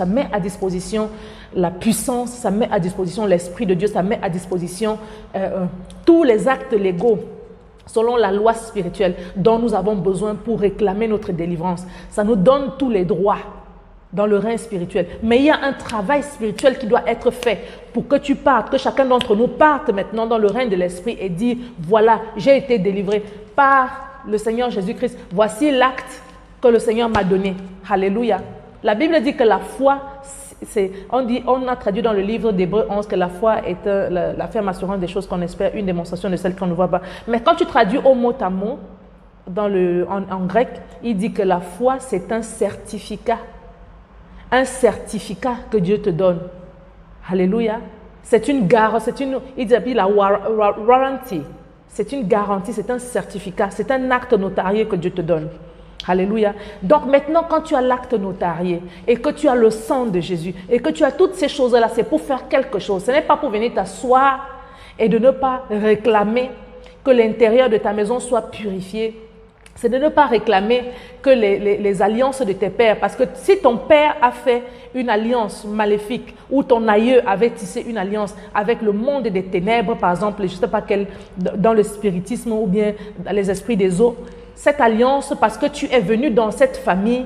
met à disposition la puissance, ça met à disposition l'Esprit de Dieu, ça met à disposition tous les actes légaux selon la loi spirituelle dont nous avons besoin pour réclamer notre délivrance. Ça nous donne tous les droits dans le règne spirituel. Mais il y a un travail spirituel qui doit être fait pour que tu partes, que chacun d'entre nous parte maintenant dans le règne de l'Esprit et dire, voilà, j'ai été délivré par le Seigneur Jésus-Christ. Voici l'acte que le Seigneur m'a donné. Alléluia. La Bible dit que la foi, on a traduit dans le livre d'Hébreux 11 que la foi est la ferme assurance des choses qu'on espère, une démonstration de celles qu'on ne voit pas. Mais quand tu traduis au mot à mot, en grec, il dit que la foi, c'est un certificat que Dieu te donne. Alléluia. C'est une garantie, il dit la warranty. C'est une garantie, c'est un certificat, c'est un acte notarié que Dieu te donne. Alléluia. Donc maintenant, quand tu as l'acte notarié et que tu as le sang de Jésus et que tu as toutes ces choses-là, c'est pour faire quelque chose. Ce n'est pas pour venir t'asseoir et de ne pas réclamer que l'intérieur de ta maison soit purifié. C'est de ne pas réclamer que les alliances de tes pères. Parce que si ton père a fait une alliance maléfique ou ton aïeux avait tissé une alliance avec le monde des ténèbres, par exemple, je ne sais pas quel, dans le spiritisme ou bien dans les esprits des eaux, cette alliance, parce que tu es venu dans cette famille,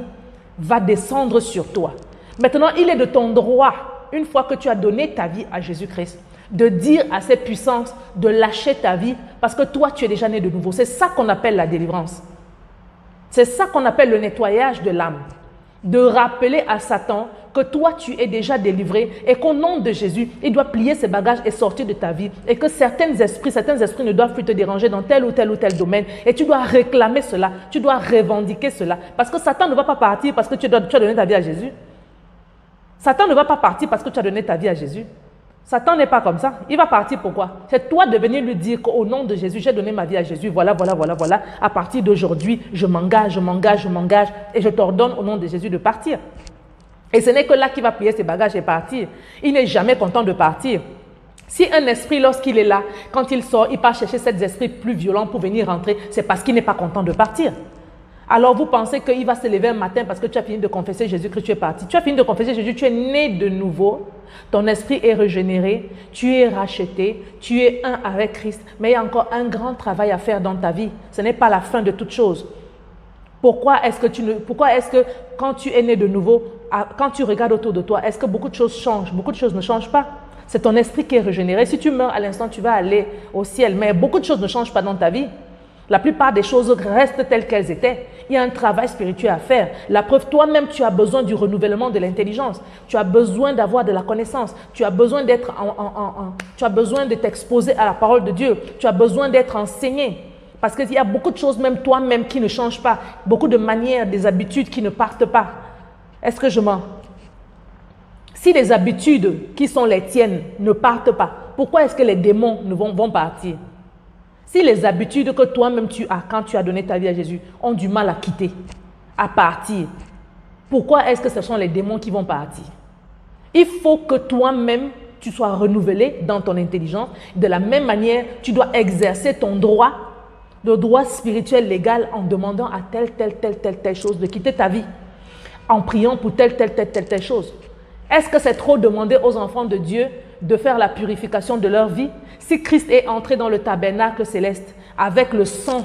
va descendre sur toi. Maintenant, il est de ton droit, une fois que tu as donné ta vie à Jésus-Christ, de dire à cette puissance de lâcher ta vie parce que toi, tu es déjà né de nouveau. C'est ça qu'on appelle la délivrance. C'est ça qu'on appelle le nettoyage de l'âme. De rappeler à Satan que toi, tu es déjà délivré et qu'au nom de Jésus, il doit plier ses bagages et sortir de ta vie et que certains esprits ne doivent plus te déranger dans tel ou tel domaine et tu dois réclamer cela, tu dois revendiquer cela parce que Satan ne va pas partir parce que tu as donné ta vie à Jésus. Satan ne va pas partir parce que tu as donné ta vie à Jésus. Satan n'est pas comme ça. Il va partir pourquoi? C'est toi de venir lui dire qu'au nom de Jésus, j'ai donné ma vie à Jésus. Voilà. À partir d'aujourd'hui, je m'engage et je t'ordonne au nom de Jésus de partir. Et ce n'est que là qu'il va plier ses bagages et partir. Il n'est jamais content de partir. Si un esprit, lorsqu'il est là, quand il sort, il part chercher cet esprit plus violent pour venir rentrer, c'est parce qu'il n'est pas content de partir. Alors vous pensez qu'il va se lever un matin parce que tu as fini de confesser Jésus-Christ, tu es parti. Tu as fini de confesser Jésus, tu es né de nouveau, ton esprit est régénéré, tu es racheté, tu es un avec Christ. Mais il y a encore un grand travail à faire dans ta vie. Ce n'est pas la fin de toute chose. Pourquoi est-ce que quand tu es né de nouveau, quand tu regardes autour de toi, est-ce que beaucoup de choses changent? Beaucoup de choses ne changent pas. C'est ton esprit qui est régénéré. Si tu meurs à l'instant, tu vas aller au ciel. Mais beaucoup de choses ne changent pas dans ta vie. La plupart des choses restent telles qu'elles étaient. Il y a un travail spirituel à faire. La preuve, toi-même, tu as besoin du renouvellement de l'intelligence. Tu as besoin d'avoir de la connaissance. Tu as besoin tu as besoin de t'exposer à la parole de Dieu. Tu as besoin d'être enseigné. Parce qu'il y a beaucoup de choses, même toi-même, qui ne changent pas. Beaucoup de manières, des habitudes qui ne partent pas. Est-ce que je mens? Si les habitudes qui sont les tiennes ne partent pas, pourquoi est-ce que les démons vont partir? Si les habitudes que toi-même tu as quand tu as donné ta vie à Jésus ont du mal à quitter, à partir, pourquoi est-ce que ce sont les démons qui vont partir? Il faut que toi-même tu sois renouvelé dans ton intelligence. De la même manière, tu dois exercer ton droit, le droit spirituel légal en demandant à telle chose de quitter ta vie, en priant pour telle chose. Est-ce que c'est trop demander aux enfants de Dieu de faire la purification de leur vie? Si Christ est entré dans le tabernacle céleste avec le sang,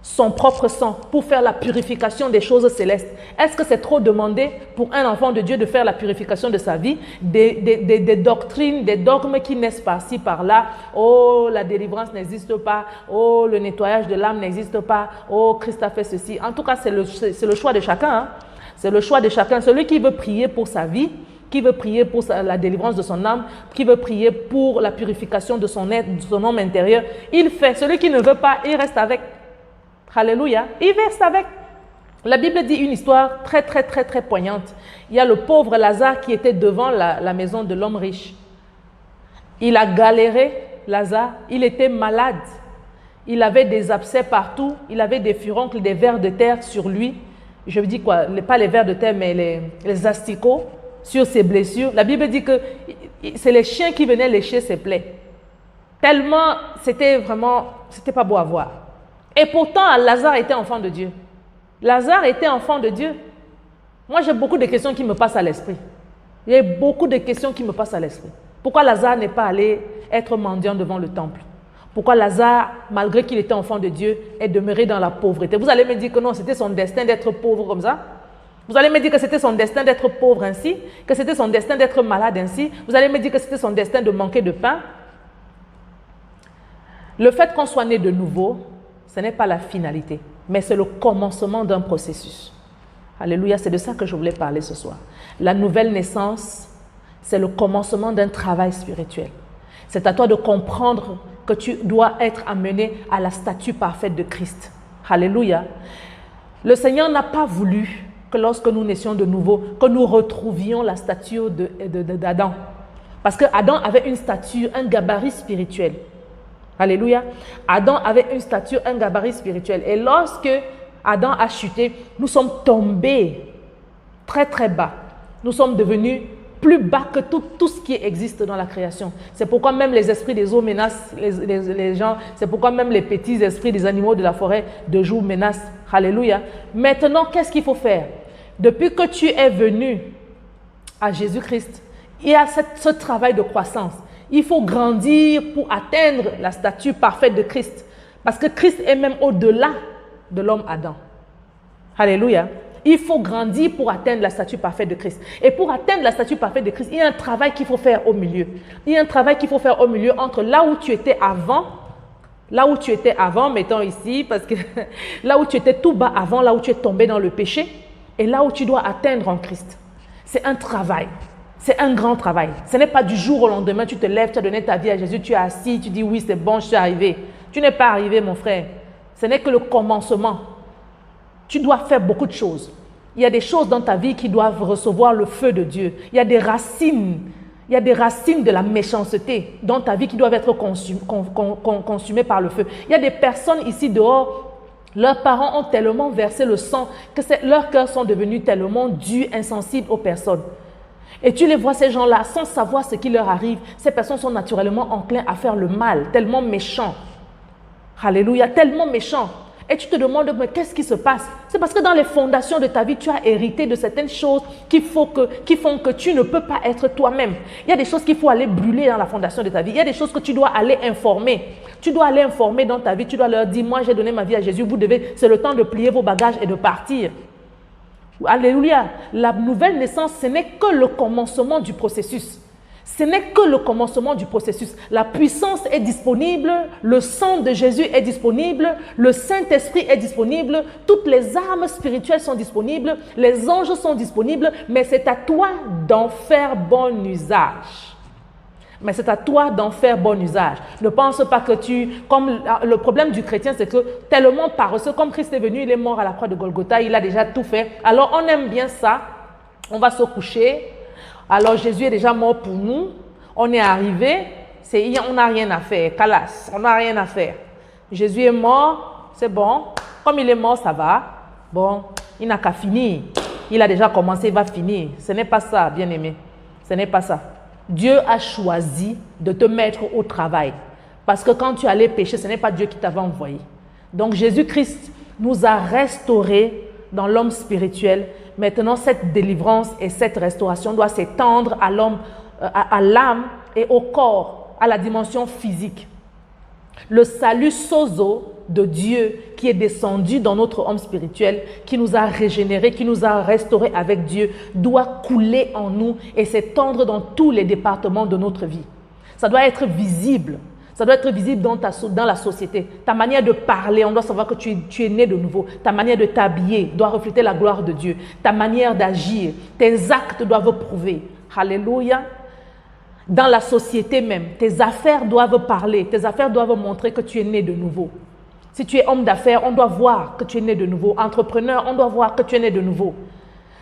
son propre sang, pour faire la purification des choses célestes, est-ce que c'est trop demander pour un enfant de Dieu de faire la purification de sa vie? Des doctrines, des dogmes qui naissent par-ci, par-là. Oh, la délivrance n'existe pas. Oh, le nettoyage de l'âme n'existe pas. Oh, Christ a fait ceci. En tout cas, c'est le choix de chacun. Hein? C'est le choix de chacun. Celui qui veut prier pour sa vie, qui veut prier pour la délivrance de son âme, qui veut prier pour la purification de son être, de son homme intérieur, il fait. Celui qui ne veut pas, il reste avec. Alléluia. Il reste avec. La Bible dit une histoire très poignante. Il y a le pauvre Lazare qui était devant la maison de l'homme riche. Il a galéré, Lazare. Il était malade. Il avait des abcès partout. Il avait des furoncles, des vers de terre sur lui. Je veux dire quoi? Pas les vers de terre, mais les asticots sur ses blessures. La Bible dit que c'est les chiens qui venaient lécher ses plaies. Tellement, c'était pas beau à voir. Et pourtant, Lazare était enfant de Dieu. Lazare était enfant de Dieu. Moi, j'ai beaucoup de questions qui me passent à l'esprit. Il y a beaucoup de questions qui me passent à l'esprit. Pourquoi Lazare n'est pas allé être mendiant devant le temple? Pourquoi Lazare, malgré qu'il était enfant de Dieu, est demeuré dans la pauvreté? Vous allez me dire que non, c'était son destin d'être pauvre comme ça? Vous allez me dire que c'était son destin d'être pauvre ainsi, que c'était son destin d'être malade ainsi. Vous allez me dire que c'était son destin de manquer de pain. Le fait qu'on soit né de nouveau, ce n'est pas la finalité, mais c'est le commencement d'un processus. Alléluia, c'est de ça que je voulais parler ce soir. La nouvelle naissance, c'est le commencement d'un travail spirituel. C'est à toi de comprendre que tu dois être amené à la statue parfaite de Christ. Alléluia. Le Seigneur n'a pas voulu que lorsque nous naissions de nouveau, que nous retrouvions la stature d'Adam. Parce que Adam avait une stature, un gabarit spirituel. Alléluia. Adam avait une stature, un gabarit spirituel. Et lorsque Adam a chuté, nous sommes tombés très bas. Nous sommes devenus plus bas que tout ce qui existe dans la création. C'est pourquoi même les esprits des eaux menacent les gens. C'est pourquoi même les petits esprits des animaux de la forêt de jour menacent. Alléluia. Maintenant, qu'est-ce qu'il faut faire? Depuis que tu es venu à Jésus-Christ, il y a ce travail de croissance. Il faut grandir pour atteindre la statue parfaite de Christ. Parce que Christ est même au-delà de l'homme Adam. Alléluia. Il faut grandir pour atteindre la statue parfaite de Christ. Et pour atteindre la statue parfaite de Christ, il y a un travail qu'il faut faire au milieu. Il y a un travail qu'il faut faire au milieu entre là où tu étais avant, mettons ici, parce que là où tu étais tout bas avant, là où tu es tombé dans le péché, et là où tu dois atteindre en Christ. C'est un travail. C'est un grand travail. Ce n'est pas du jour au lendemain, tu te lèves, tu as donné ta vie à Jésus, tu es assis, tu dis oui, c'est bon, je suis arrivé. Tu n'es pas arrivé, mon frère. Ce n'est que le commencement. Tu dois faire beaucoup de choses. Il y a des choses dans ta vie qui doivent recevoir le feu de Dieu. Il y a des racines. Il y a des racines de la méchanceté dans ta vie qui doivent être consumées par le feu. Il y a des personnes ici dehors, leurs parents ont tellement versé le sang que leurs cœurs sont devenus tellement durs, insensibles aux personnes. Et tu les vois, ces gens-là, sans savoir ce qui leur arrive, ces personnes sont naturellement enclins à faire le mal, tellement méchants. Alléluia, tellement méchants. Et tu te demandes, mais qu'est-ce qui se passe? C'est parce que dans les fondations de ta vie, tu as hérité de certaines choses qui font que tu ne peux pas être toi-même. Il y a des choses qu'il faut aller brûler dans la fondation de ta vie. Il y a des choses que tu dois aller informer. Tu dois aller informer dans ta vie. Tu dois leur dire, moi j'ai donné ma vie à Jésus. C'est le temps de plier vos bagages et de partir. Alléluia. La nouvelle naissance, ce n'est que le commencement du processus. Ce n'est que le commencement du processus. La puissance est disponible, le sang de Jésus est disponible, le Saint-Esprit est disponible, toutes les armes spirituelles sont disponibles, les anges sont disponibles, mais c'est à toi d'en faire bon usage. Mais c'est à toi d'en faire bon usage. Ne pense pas que comme le problème du chrétien, c'est que tellement paresseux, comme Christ est venu, il est mort à la croix de Golgotha, il a déjà tout fait. Alors on aime bien ça, on va se coucher. Alors Jésus est déjà mort pour nous, on est arrivé, on n'a rien à faire, calas, on n'a rien à faire. Jésus est mort, c'est bon, comme il est mort, ça va. Bon, il n'a qu'à finir, il a déjà commencé, il va finir. Ce n'est pas ça, bien-aimé, ce n'est pas ça. Dieu a choisi de te mettre au travail, parce que quand tu allais pécher, ce n'est pas Dieu qui t'avait envoyé. Donc Jésus-Christ nous a restaurés dans l'homme spirituel. Maintenant, cette délivrance et cette restauration doit s'étendre à l'homme, à l'âme et au corps, à la dimension physique. Le salut sozo de Dieu qui est descendu dans notre homme spirituel, qui nous a régénérés, qui nous a restaurés avec Dieu, doit couler en nous et s'étendre dans tous les départements de notre vie. Ça doit être visible. Ça doit être visible dans la société. Ta manière de parler, on doit savoir que tu es né de nouveau. Ta manière de t'habiller doit refléter la gloire de Dieu. Ta manière d'agir, tes actes doivent prouver. Alléluia. Dans la société même, tes affaires doivent parler. Tes affaires doivent montrer que tu es né de nouveau. Si tu es homme d'affaires, on doit voir que tu es né de nouveau. Entrepreneur, on doit voir que tu es né de nouveau.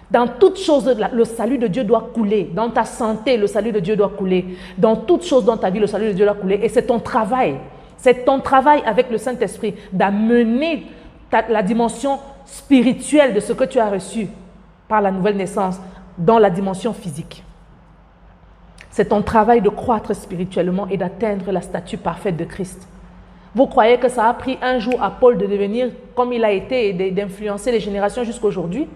Dans toutes choses, le salut de Dieu doit couler. Dans ta santé, le salut de Dieu doit couler. Dans toutes choses dans ta vie, le salut de Dieu doit couler. Et c'est ton travail. C'est ton travail avec le Saint-Esprit d'amener la dimension spirituelle de ce que tu as reçu par la nouvelle naissance dans la dimension physique. C'est ton travail de croître spirituellement et d'atteindre la statue parfaite de Christ. Vous croyez que ça a pris un jour à Paul de devenir comme il a été et d'influencer les générations jusqu'à aujourd'hui?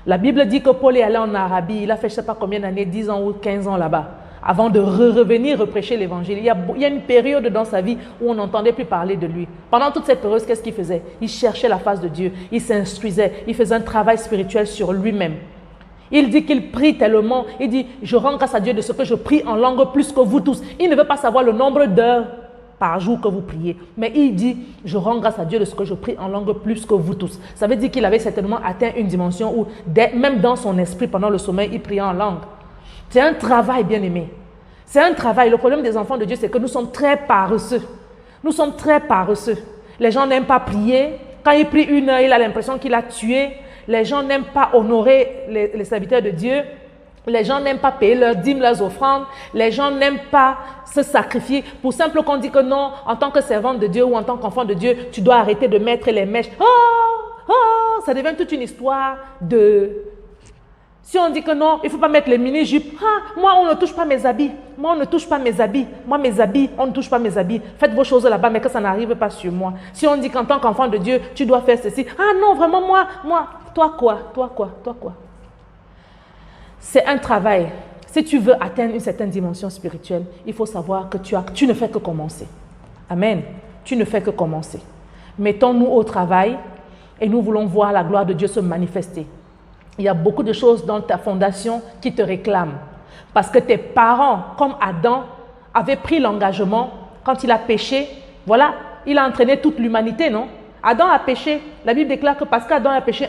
La Bible dit que Paul est allé en Arabie, il a fait je ne sais pas combien d'années, 10 ans ou 15 ans là-bas, avant de revenir reprêcher l'évangile. Il y a une période dans sa vie où on n'entendait plus parler de lui. Pendant toute cette période, qu'est-ce qu'il faisait? Il cherchait la face de Dieu, il s'instruisait, il faisait un travail spirituel sur lui-même. Il dit qu'il prie tellement, il dit « Je rends grâce à Dieu de ce que je prie en langue plus que vous tous ». Il ne veut pas savoir le nombre d'heures par jour que vous priez. Mais il dit, je rends grâce à Dieu de ce que je prie en langue plus que vous tous. Ça veut dire qu'il avait certainement atteint une dimension où, même dans son esprit, pendant le sommeil, il priait en langue. C'est un travail, bien aimé. C'est un travail. Le problème des enfants de Dieu, c'est que nous sommes très paresseux. Nous sommes très paresseux. Les gens n'aiment pas prier. Quand il prie 1 heure, il a l'impression qu'il a tué. Les gens n'aiment pas honorer les serviteurs de Dieu. Les gens n'aiment pas payer leurs dîmes, leurs offrandes. Les gens n'aiment pas se sacrifier. Pour simple qu'on dit que non, en tant que servante de Dieu ou en tant qu'enfant de Dieu, tu dois arrêter de mettre les mèches. Ça devient toute une histoire de... Si on dit que non, il ne faut pas mettre les mini-jupes. Moi, on ne touche pas mes habits. Moi, on ne touche pas mes habits. Moi, mes habits, on ne touche pas mes habits. Faites vos choses là-bas, mais que ça n'arrive pas sur moi. Si on dit qu'en tant qu'enfant de Dieu, tu dois faire ceci. Non, vraiment, moi, toi quoi? C'est un travail. Si tu veux atteindre une certaine dimension spirituelle, il faut savoir que tu ne fais que commencer. Amen. Tu ne fais que commencer. Mettons-nous au travail et nous voulons voir la gloire de Dieu se manifester. Il y a beaucoup de choses dans ta fondation qui te réclament. Parce que tes parents, comme Adam, avaient pris l'engagement. Quand il a péché, voilà, il a entraîné toute l'humanité, non? Adam a péché. La Bible déclare que parce qu'Adam a péché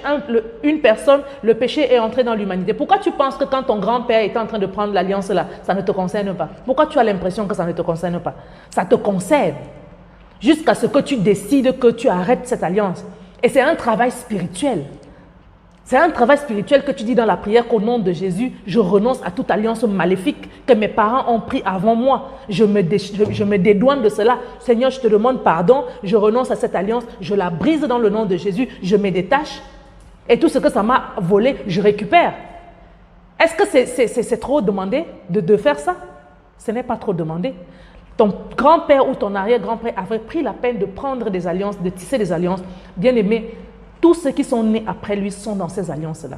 une personne, le péché est entré dans l'humanité. Pourquoi tu penses que quand ton grand-père était en train de prendre l'alliance là, ça ne te concerne pas? Pourquoi tu as l'impression que ça ne te concerne pas? Ça te concerne. Jusqu'à ce que tu décides que tu arrêtes cette alliance. Et c'est un travail spirituel. C'est un travail spirituel que tu dis dans la prière qu'au nom de Jésus, je renonce à toute alliance maléfique que mes parents ont pris avant moi. Je me dédouane de cela. Seigneur, je te demande pardon, je renonce à cette alliance, je la brise dans le nom de Jésus, je me détache. Et tout ce que ça m'a volé, je récupère. Est-ce que c'est trop demandé de faire ça? Ce n'est pas trop demandé. Ton grand-père ou ton arrière-grand-père avait pris la peine de prendre des alliances, de tisser des alliances. Bien aimé, tous ceux qui sont nés après lui sont dans ces alliances-là.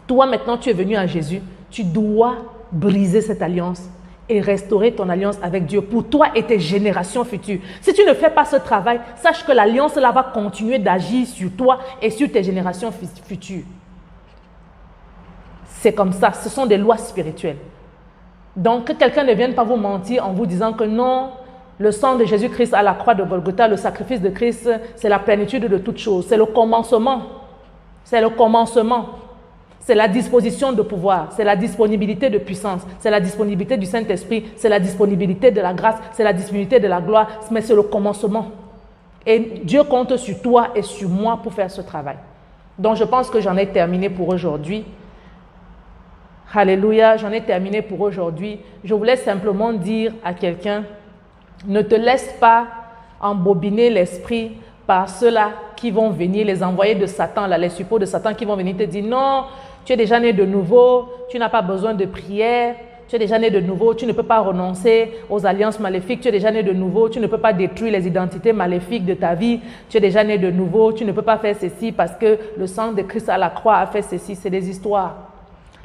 Toi, maintenant, tu es venu à Jésus. Tu dois briser cette alliance et restaurer ton alliance avec Dieu pour toi et tes générations futures. Si tu ne fais pas ce travail, sache que l'alliance-là va continuer d'agir sur toi et sur tes générations futures. C'est comme ça. Ce sont des lois spirituelles. Donc, que quelqu'un ne vienne pas vous mentir en vous disant que non, le sang de Jésus-Christ à la croix de Golgotha, le sacrifice de Christ, c'est la plénitude de toutes choses. C'est le commencement. C'est le commencement. C'est la disposition de pouvoir. C'est la disponibilité de puissance. C'est la disponibilité du Saint-Esprit. C'est la disponibilité de la grâce. C'est la disponibilité de la gloire. Mais c'est le commencement. Et Dieu compte sur toi et sur moi pour faire ce travail. Donc, je pense que j'en ai terminé pour aujourd'hui. Alléluia, j'en ai terminé pour aujourd'hui. Je voulais simplement dire à quelqu'un, ne te laisse pas embobiner l'esprit par ceux-là qui vont venir, les envoyés de Satan, là, les suppôts de Satan qui vont venir te dire non, tu es déjà né de nouveau, tu n'as pas besoin de prière, tu es déjà né de nouveau, tu ne peux pas renoncer aux alliances maléfiques, tu es déjà né de nouveau, tu ne peux pas détruire les identités maléfiques de ta vie, tu es déjà né de nouveau, tu ne peux pas faire ceci parce que le sang de Christ à la croix a fait ceci, c'est des histoires.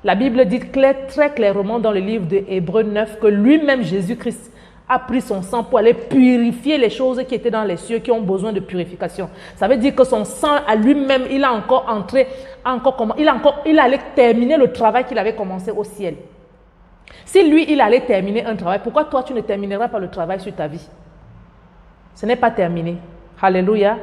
La Bible dit très clairement dans le livre de Hébreux 9 que lui-même Jésus-Christ a pris son sang pour aller purifier les choses qui étaient dans les cieux, qui ont besoin de purification. Ça veut dire que son sang à lui-même, il a encore entré, il allait terminer le travail qu'il avait commencé au ciel. Si lui, il allait terminer un travail, pourquoi toi, tu ne termineras pas le travail sur ta vie? Ce n'est pas terminé. Alléluia.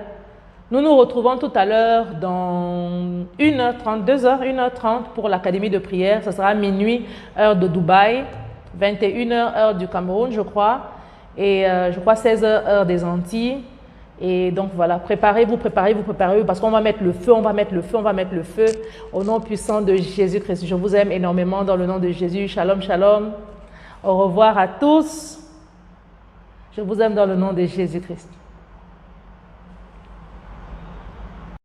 Nous nous retrouvons tout à l'heure dans 1h30, 2h, 1h30 pour l'académie de prière. Ce sera minuit, heure de Dubaï. 21h, heure du Cameroun, je crois, et je crois 16h, heure des Antilles. Et donc voilà, préparez-vous, parce qu'on va mettre le feu, on va mettre le feu au nom puissant de Jésus-Christ. Je vous aime énormément dans le nom de Jésus. Shalom, shalom. Au revoir à tous. Je vous aime dans le nom de Jésus-Christ.